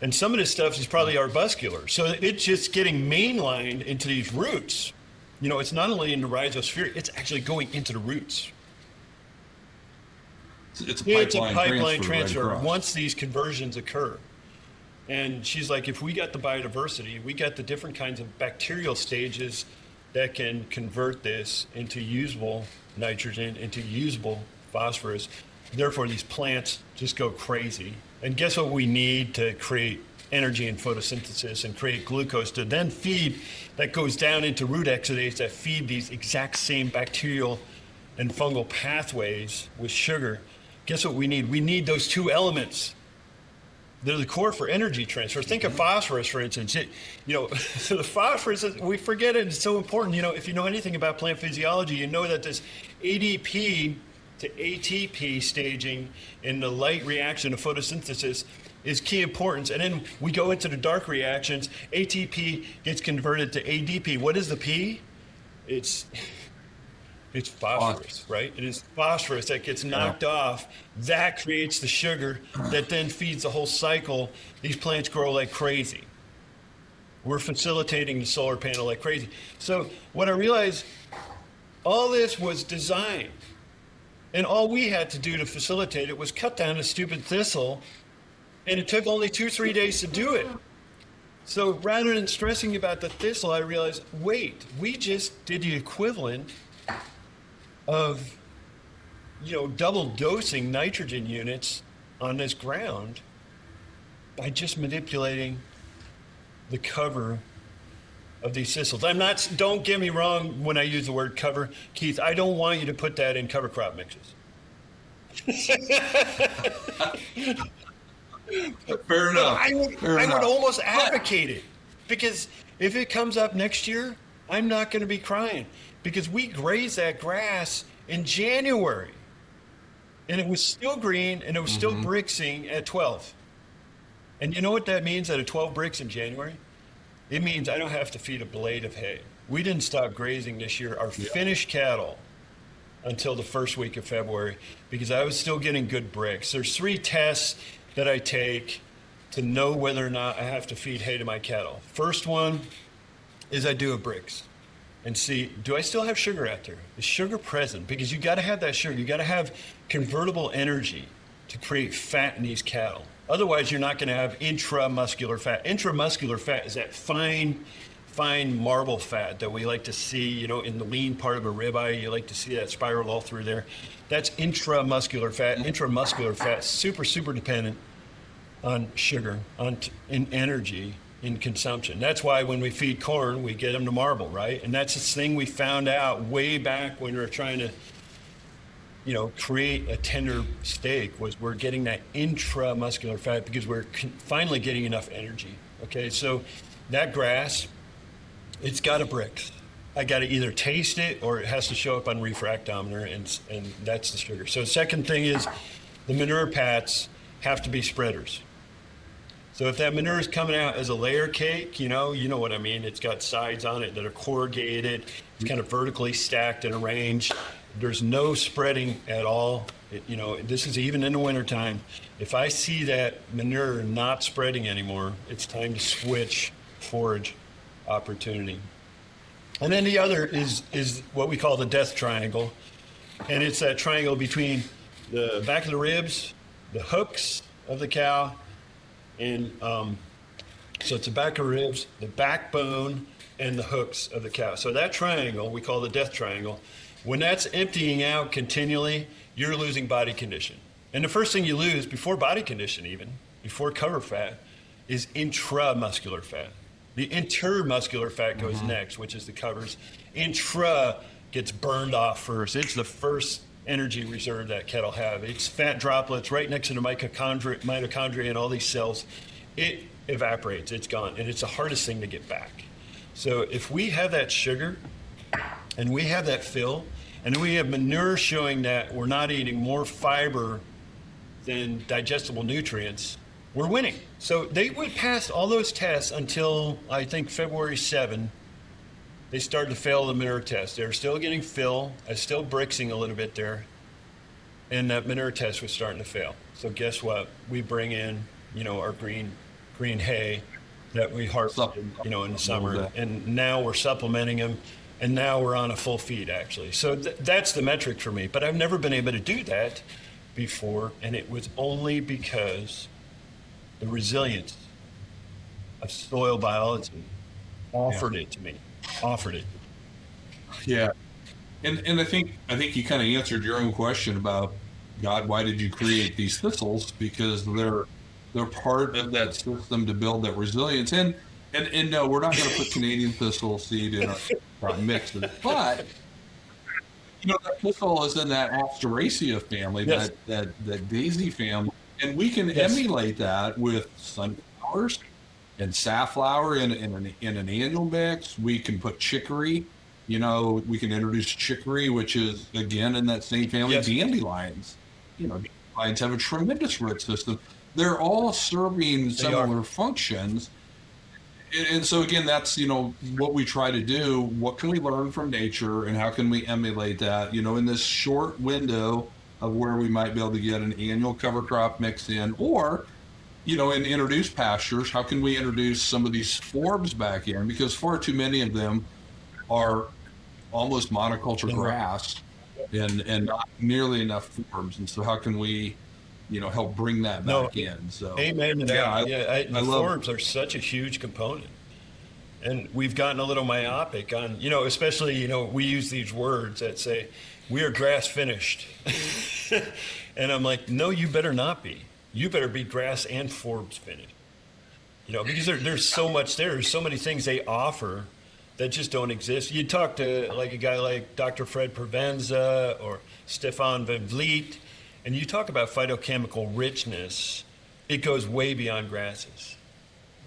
And some of this stuff is probably arbuscular. So it's just getting mainlined into these roots. It's not only in the rhizosphere, it's actually going into the roots. It's a pipeline transfer right once these conversions occur. And she's like, if we got the biodiversity, we got the different kinds of bacterial stages that can convert this into usable nitrogen, into usable phosphorus. Therefore, these plants just go crazy. And guess what we need to create energy in photosynthesis and create glucose to then feed, that goes down into root exudates that feed these exact same bacterial and fungal pathways with sugar. Guess what we need? We need those two elements. They're the core for energy transfer. Think of phosphorus, for instance. So the phosphorus, we forget it. It's so important. If you know anything about plant physiology, you know that this ADP to ATP staging in the light reaction of photosynthesis is key importance. And then we go into the dark reactions. ATP gets converted to ADP. What is the P? It's phosphorus, right? It is phosphorus that gets knocked off. That creates the sugar that then feeds the whole cycle. These plants grow like crazy. We're facilitating the solar panel like crazy. So what I realized, all this was designed. And all we had to do to facilitate it was cut down a stupid thistle. And it took only 2-3 days to do it. So rather than stressing about the thistle, I realized, wait, we just did the equivalent of double dosing nitrogen units on this ground by just manipulating the cover of these thistles. Don't get me wrong when I use the word cover, Keith, I don't want you to put that in cover crop mixes. Fair enough. I would almost advocate it, because if it comes up next year, I'm not going to be crying, because we grazed that grass in January and it was still green and it was still brixing at 12. And you know what that means at a 12 bricks in January? It means I don't have to feed a blade of hay. We didn't stop grazing this year, our finished cattle, until the first week of February, because I was still getting good bricks. There's 3 tests that I take to know whether or not I have to feed hay to my cattle. First one is I do a bricks and see, do I still have sugar out there? Is sugar present? Because you got to have that sugar. You got to have convertible energy to create fat in these cattle. Otherwise, you're not going to have intramuscular fat. Intramuscular fat is that fine marble fat that we like to see, in the lean part of a ribeye. You like to see that spiral all through there. That's intramuscular fat. Intramuscular fat is super, super dependent on sugar, in energy, in consumption. That's why when we feed corn, we get them to marble, right? And that's this thing we found out way back when we were trying to, create a tender steak, was we're getting that intramuscular fat because we're finally getting enough energy. Okay, so that grass, it's got a brick. I got to either taste it or it has to show up on refractometer, and that's the sugar. So the second thing is the manure pats have to be spreaders. So if that manure is coming out as a layer cake, you know what I mean. It's got sides on it that are corrugated. It's kind of vertically stacked and arranged. There's no spreading at all. This is even in the wintertime. If I see that manure not spreading anymore, it's time to switch forage opportunity. And then the other is what we call the death triangle. And it's that triangle between the back of the ribs, the hooks of the cow, and so it's the back of the ribs, the backbone, and the hooks of the cow. So that triangle, we call the death triangle. When that's emptying out continually, you're losing body condition. And the first thing you lose before body condition, even before cover fat, is intramuscular fat. The intermuscular fat goes next, which is the covers. Intra gets burned off first. It's the first energy reserve that cattle have. It's fat droplets right next to the mitochondria and all these cells. It evaporates, it's gone, and it's the hardest thing to get back. So if we have that sugar and we have that fill, and we have manure showing that we're not eating more fiber than digestible nutrients, we're winning. So they went past all those tests until I think February 7. They started to fail the manure test. They were still getting fill, still brixing a little bit there, and that manure test was starting to fail. So guess what? We bring in, our green hay that we harvested, in the summer, and now we're supplementing them, and now we're on a full feed actually. So that's the metric for me. But I've never been able to do that before, and it was only because the resilience of soil biology offered it to me. Yeah. And I think you kind of answered your own question about, God, why did you create these thistles? Because they're They're part of that system to build that resilience. And no, we're not going to put Canadian thistle seed in our mixes, but that thistle is in that Asteraceae family, Yes. that daisy family, and we can Yes. emulate that with sunflowers and safflower in an annual mix. We can put chicory. We can introduce chicory, which is again in that same family. Yes. Dandelions. Dandelions have a tremendous root system. They're all serving similar functions. And so again, that's what we try to do. What can we learn from nature, and how can we emulate that? In this short window of where we might be able to get an annual cover crop mix in, or in introduced pastures, how can we introduce some of these forbs back in? Because far too many of them are almost monoculture grass, and not nearly enough forbs. And so how can we help bring that back in? So amen to that. The love forbs are such a huge component, and we've gotten a little myopic on especially we use these words that say we are grass finished, and I'm like, no, you better not be. You better be grass and forbs finished, because there's so much there's so many things they offer that just don't exist. You talk to like a guy like Dr. Fred Provenza or Stefan Van Vliet, and you talk about phytochemical richness, it goes way beyond grasses.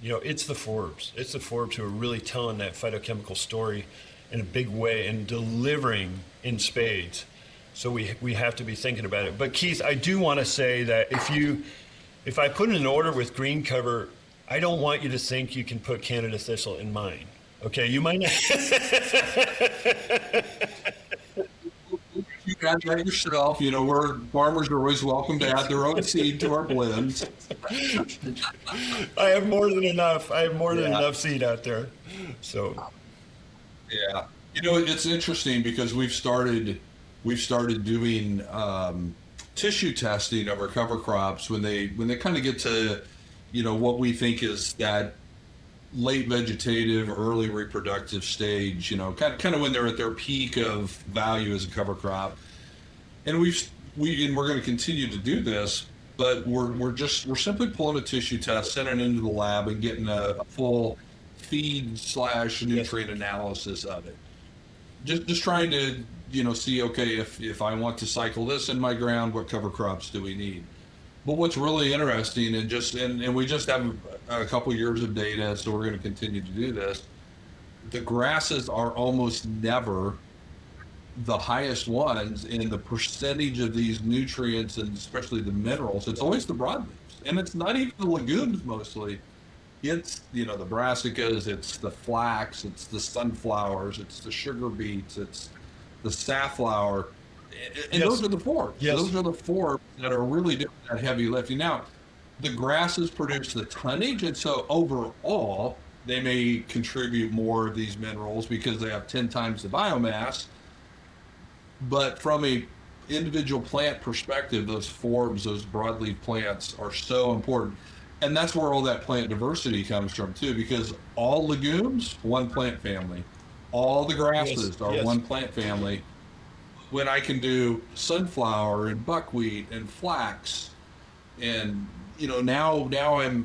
It's the forbs. It's the forbs who are really telling that phytochemical story in a big way and delivering in spades. So we have to be thinking about it. But Keith, I do want to say that if I put in an order with green cover, I don't want you to think you can put Canada thistle in mine. Okay, you might not. You add that yourself. Farmers are always welcome to add their own seed to our blends. I have more than enough. I have more than enough seed out there. So, yeah, it's interesting because we've started doing tissue testing of our cover crops when they kind of get to what we think is that late vegetative, early reproductive stage, kind of when they're at their peak of value as a cover crop. And we're going to continue to do this, but we're simply pulling a tissue test, sending it into the lab, and getting a full feed / nutrient analysis of it. Just trying to see, okay, if I want to cycle this in my ground, what cover crops do we need? But what's really interesting, and we just have a couple years of data, so we're going to continue to do this. The grasses are almost never the highest ones in the percentage of these nutrients, and especially the minerals. It's always the broadleaves, and it's not even the legumes mostly. It's the brassicas, it's the flax, it's the sunflowers, it's the sugar beets, it's the safflower. And those are the forbs. Yes. Those are the forbs that are really doing that heavy lifting. Now, the grasses produce the tonnage, and so overall, they may contribute more of these minerals because they have 10 times the biomass. But from a individual plant perspective, those forbs, those broadleaf plants are so important. And that's where all that plant diversity comes from too, because all legumes, one plant family. All the grasses are one plant family. When I can do sunflower and buckwheat and flax, and now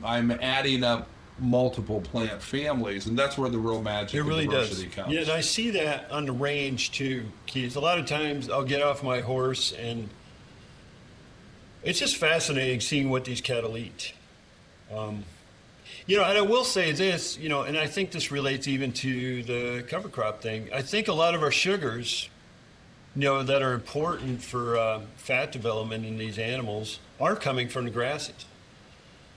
I'm adding up multiple plant families, and that's where the real magic it really of diversity does. comes. Yeah, and I see that on the range too, Keith. A lot of times I'll get off my horse, and it's just fascinating seeing what these cattle eat. And I will say this, and I think this relates even to the cover crop thing. I think a lot of our sugars, that are important for fat development in these animals are coming from the grasses.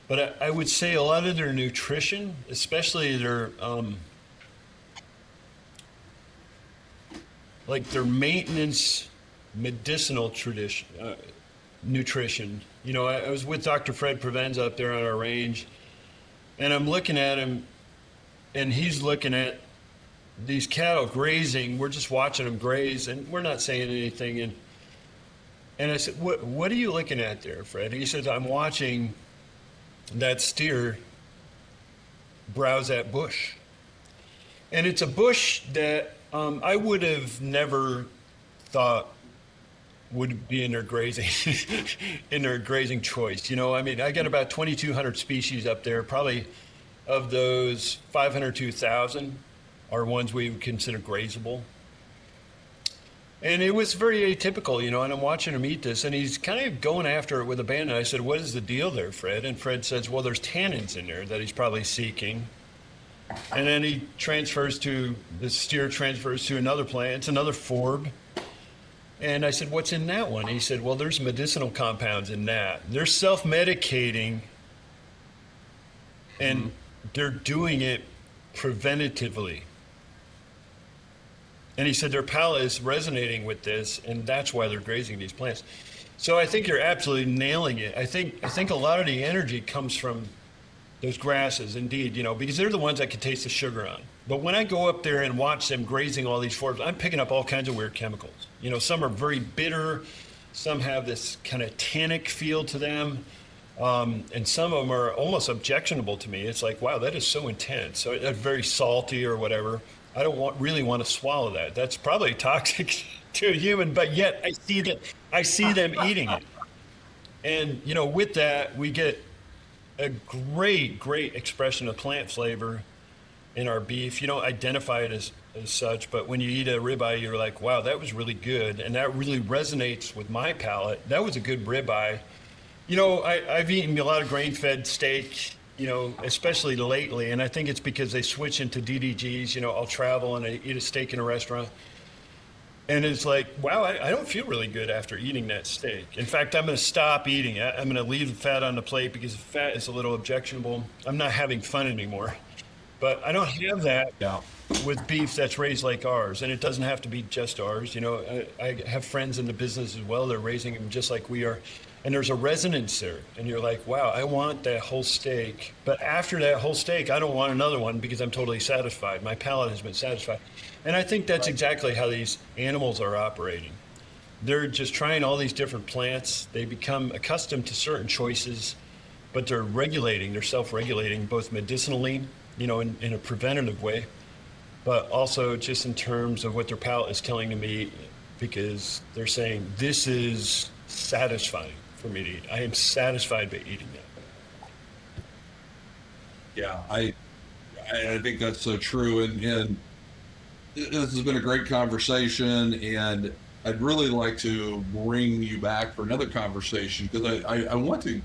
But I would say a lot of their nutrition, especially their their maintenance medicinal nutrition. I was with Dr. Fred Provenza up there on our range, and I'm looking at him, and he's looking at these cattle grazing. We're just watching them graze, and we're not saying anything. And I said, what are you looking at there, Fred? He says, I'm watching that steer browse that bush. And it's a bush that I would have never thought would be in their grazing in their grazing choice. You know, I mean, I got about 2,200 species up there. Probably of those, 500 to 1,000 are ones we would consider grazable. And it was very atypical, you know, and I'm watching him eat this, and he's kind of going after it with abandon. I said, what is the deal there, Fred? And Fred says, well, there's tannins in there that he's probably seeking. And then the steer transfers to another plant. It's another forb. And I said, what's in that one? He said, well, there's medicinal compounds in that. They're self-medicating, and they're doing it preventatively. And he said their palate is resonating with this, and that's why they're grazing these plants. So I think you're absolutely nailing it. I think a lot of the energy comes from those grasses, indeed, you know, because they're the ones I can taste the sugar on. But when I go up there and watch them grazing all these forbs, I'm picking up all kinds of weird chemicals. You know, some are very bitter, some have this kind of tannic feel to them, and some of them are almost objectionable to me. It's like, wow, that is so intense. So it's very salty or whatever. I don't really want to swallow that. That's probably toxic to a human, but yet I see them eating it. And, you know, with that, we get a great expression of plant flavor in our beef. You don't identify it as such, but when you eat a ribeye, you're like, wow, that was really good. And that really resonates with my palate. That was a good ribeye. You know, I've eaten a lot of grain-fed steak, you know, especially lately, and I think it's because they switch into DDGs. You know, I'll travel and I eat a steak in a restaurant, and it's like, wow, I don't feel really good after eating that steak. In fact, I'm going to stop eating it. I'm going to leave the fat on the plate because the fat is a little objectionable. I'm not having fun anymore. But I don't have that with beef that's raised like ours, and it doesn't have to be just ours. You know, I have friends in the business as well. They're raising them just like we are. And there's a resonance there, and you're like, wow, I want that whole steak. But after that whole steak, I don't want another one because I'm totally satisfied. My palate has been satisfied. And I think that's exactly how these animals are operating. They're just trying all these different plants. They become accustomed to certain choices, but they're self-regulating, both medicinally, you know, in a preventative way, but also just in terms of what their palate is telling me, because they're saying, this is satisfying for me to eat. I am satisfied by eating that. Yeah, I think that's so true, and this has been a great conversation, and I'd really like to bring you back for another conversation because I want to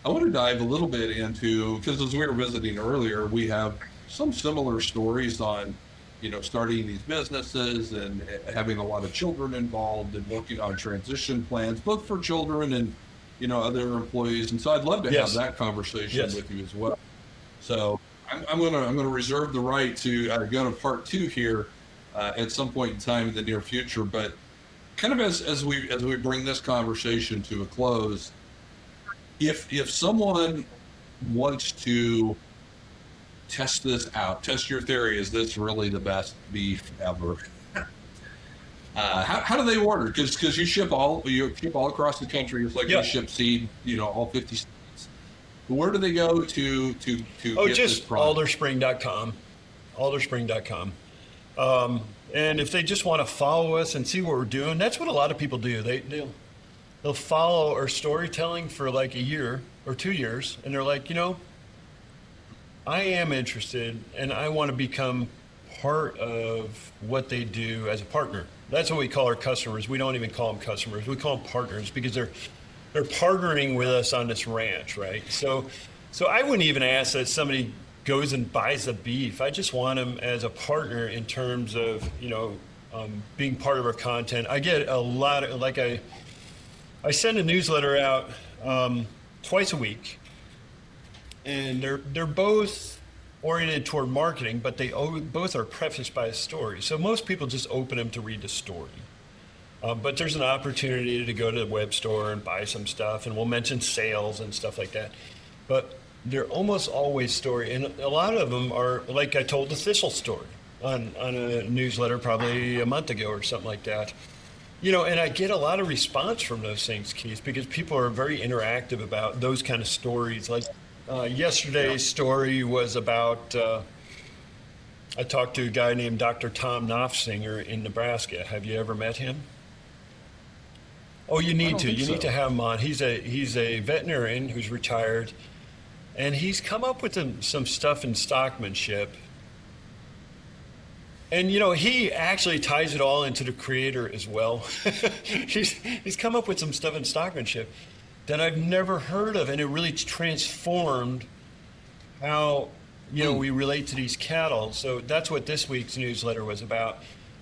dive a little bit into, because as we were visiting earlier, we have some similar stories on, you know, starting these businesses and having a lot of children involved and working on transition plans, both for children and, you know, other employees. And so I'd love to have that conversation with you as well. So I'm gonna reserve the right to go to part 2 here at some point in time in the near future. But kind of as we bring this conversation to a close, if someone wants to test this out, test your theory, is this really the best beef ever? How do they order? Because you ship all across the country. It's like you ship seed, you know, all 50 states. Where do they go to get just this product? Alderspring.com. And if they just want to follow us and see what we're doing, that's what a lot of people do. They'll follow our storytelling for like a year or 2 years, and they're like, you know, I am interested, and I want to become part of what they do as a partner. That's what we call our customers. We don't even call them customers. We call them partners because they're partnering with us on this ranch, right? So I wouldn't even ask that somebody goes and buys the beef. I just want them as a partner in terms of, you know, being part of our content. I get a lot of, like I send a newsletter out twice a week, and they're both oriented toward marketing, but they both are prefaced by a story. So most people just open them to read the story. But there's an opportunity to go to the web store and buy some stuff, and we'll mention sales and stuff like that. But they're almost always story, and a lot of them are, like I told the thistle story on a newsletter probably a month ago or something like that. You know, and I get a lot of response from those things, Keith, because people are very interactive about those kind of stories. Like yesterday's story was about, I talked to a guy named Dr. Tom Knopfsinger in Nebraska. Have you ever met him? Oh, you I need don't to. think You need to so. have him on. He's a veterinarian who's retired, and he's come up with some stuff in stockmanship. And he actually ties it all into the creator as well. He's come up with some stuff in stockmanship that I've never heard of, and it really transformed how we relate to these cattle. So that's what this week's newsletter was about.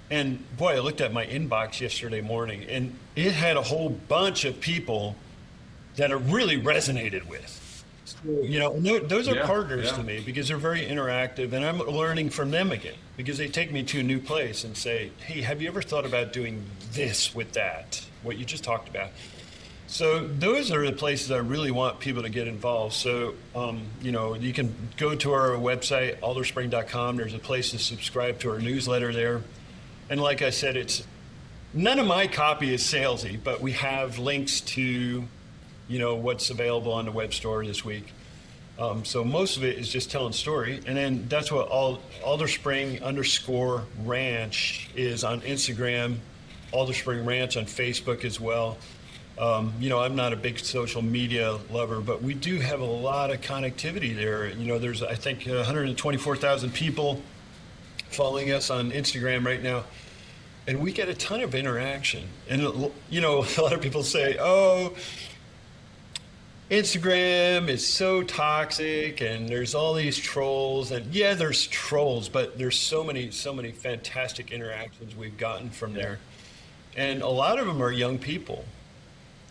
And boy, I looked at my inbox yesterday morning, and it had a whole bunch of people that it really resonated with. So, and those are Yeah, partners yeah. to me because they're very interactive, and I'm learning from them again because they take me to a new place and say, "Hey, have you ever thought about doing this with that? What you just talked about?" So those are the places I really want people to get involved. So, you can go to our website, alderspring.com. There's a place to subscribe to our newsletter there. And like I said, none of my copy is salesy, but we have links to, what's available on the web store this week. So most of it is just telling story. And then that's what Alderspring_ranch is on Instagram, Alderspring Ranch on Facebook as well. I'm not a big social media lover, but we do have a lot of connectivity there. There's, I think, 124,000 people following us on Instagram right now. And we get a ton of interaction. And, a lot of people say, oh, Instagram is so toxic and there's all these trolls. And yeah, there's trolls, but there's so many fantastic interactions we've gotten from there. And a lot of them are young people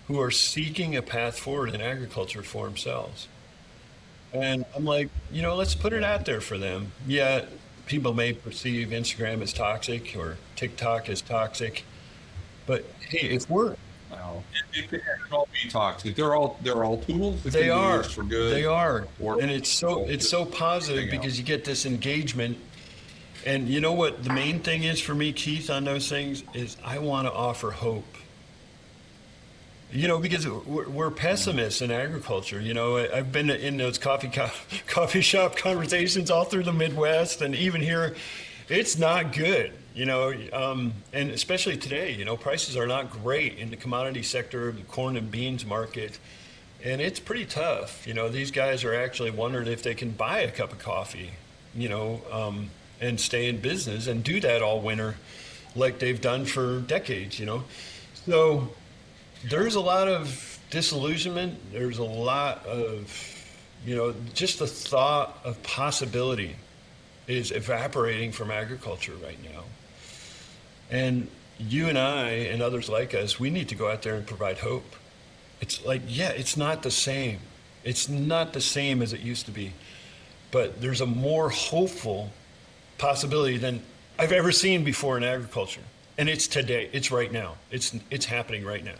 who are seeking a path forward in agriculture for themselves. And I'm like, let's put it out there for them. Yeah, people may perceive Instagram as toxic or TikTok as toxic, but hey, if we're Well, it can all be toxic. They're all tools that can they be are used for good. they are Or and it's so positive anything because else. you get this engagement. And you know what the main thing is for me, Keith, on those things is I want to offer hope. Because we're pessimists in agriculture. I've been in those coffee shop conversations all through the Midwest, and even here, it's not good. And especially today, prices are not great in the commodity sector, the corn and beans market, and it's pretty tough. These guys are actually wondering if they can buy a cup of coffee, and stay in business and do that all winter, like they've done for decades. So there's a lot of disillusionment. There's a lot of, just the thought of possibility is evaporating from agriculture right now. And you and I and others like us, we need to go out there and provide hope. It's like, yeah, it's not the same. It's not the same as it used to be. But there's a more hopeful possibility than I've ever seen before in agriculture. And it's today. It's right now. It's happening right now.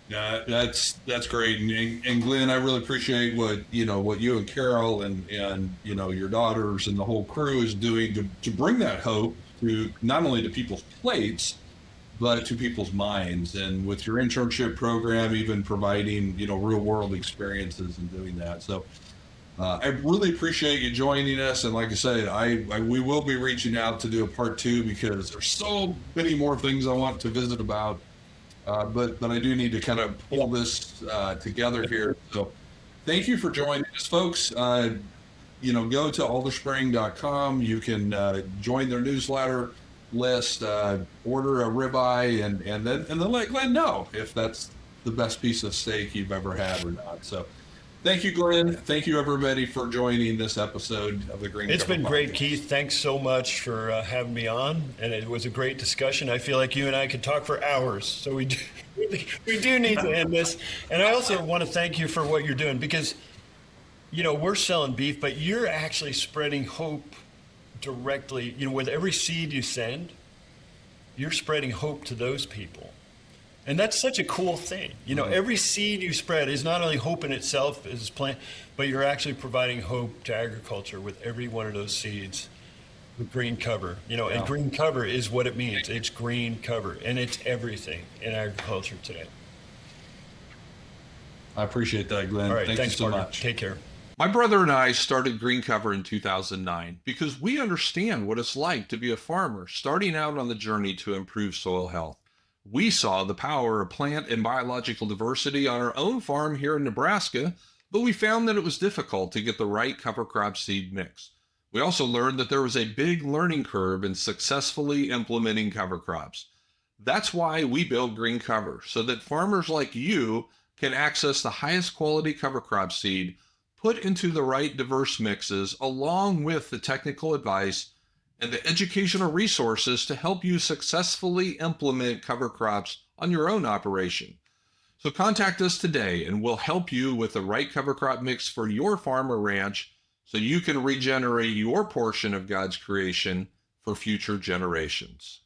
Yeah, that's great, and Glenn, I really appreciate what you and Carol and your daughters and the whole crew is doing to bring that hope to not only to people's plates, but to people's minds. And with your internship program, even providing real world experiences and doing that. So I really appreciate you joining us. And like I said, we will be reaching out to do a part 2 because there's so many more things I want to visit about. But I do need to kind of pull this together here. So thank you for joining us, folks. Go to alderspring.com. You can join their newsletter list, order a ribeye, and then let Glenn know if that's the best piece of steak you've ever had or not. So thank you, Glenn. Thank you, everybody, for joining this episode of the Green It's Cover been great, Podcast. Keith. Thanks so much for having me on, and it was a great discussion. I feel like you and I could talk for hours, so we do need to end this. And I also want to thank you for what you're doing because, we're selling beef, but you're actually spreading hope directly. With every seed you send, you're spreading hope to those people. And that's such a cool thing. Every seed you spread is not only hope in itself as a plant, but you're actually providing hope to agriculture with every one of those seeds with green cover. And green cover is what it means. It's green cover, and it's everything in agriculture today. I appreciate that, Glenn. All right, Thank thanks, you so partner. much. Take care. My brother and I started Green Cover in 2009 because we understand what it's like to be a farmer starting out on the journey to improve soil health. We saw the power of plant and biological diversity on our own farm here in Nebraska, but we found that it was difficult to get the right cover crop seed mix. We also learned that there was a big learning curve in successfully implementing cover crops. That's why we build Green Cover, so that farmers like you can access the highest quality cover crop seed put into the right diverse mixes, along with the technical advice and the educational resources to help you successfully implement cover crops on your own operation. So contact us today and we'll help you with the right cover crop mix for your farm or ranch so you can regenerate your portion of God's creation for future generations.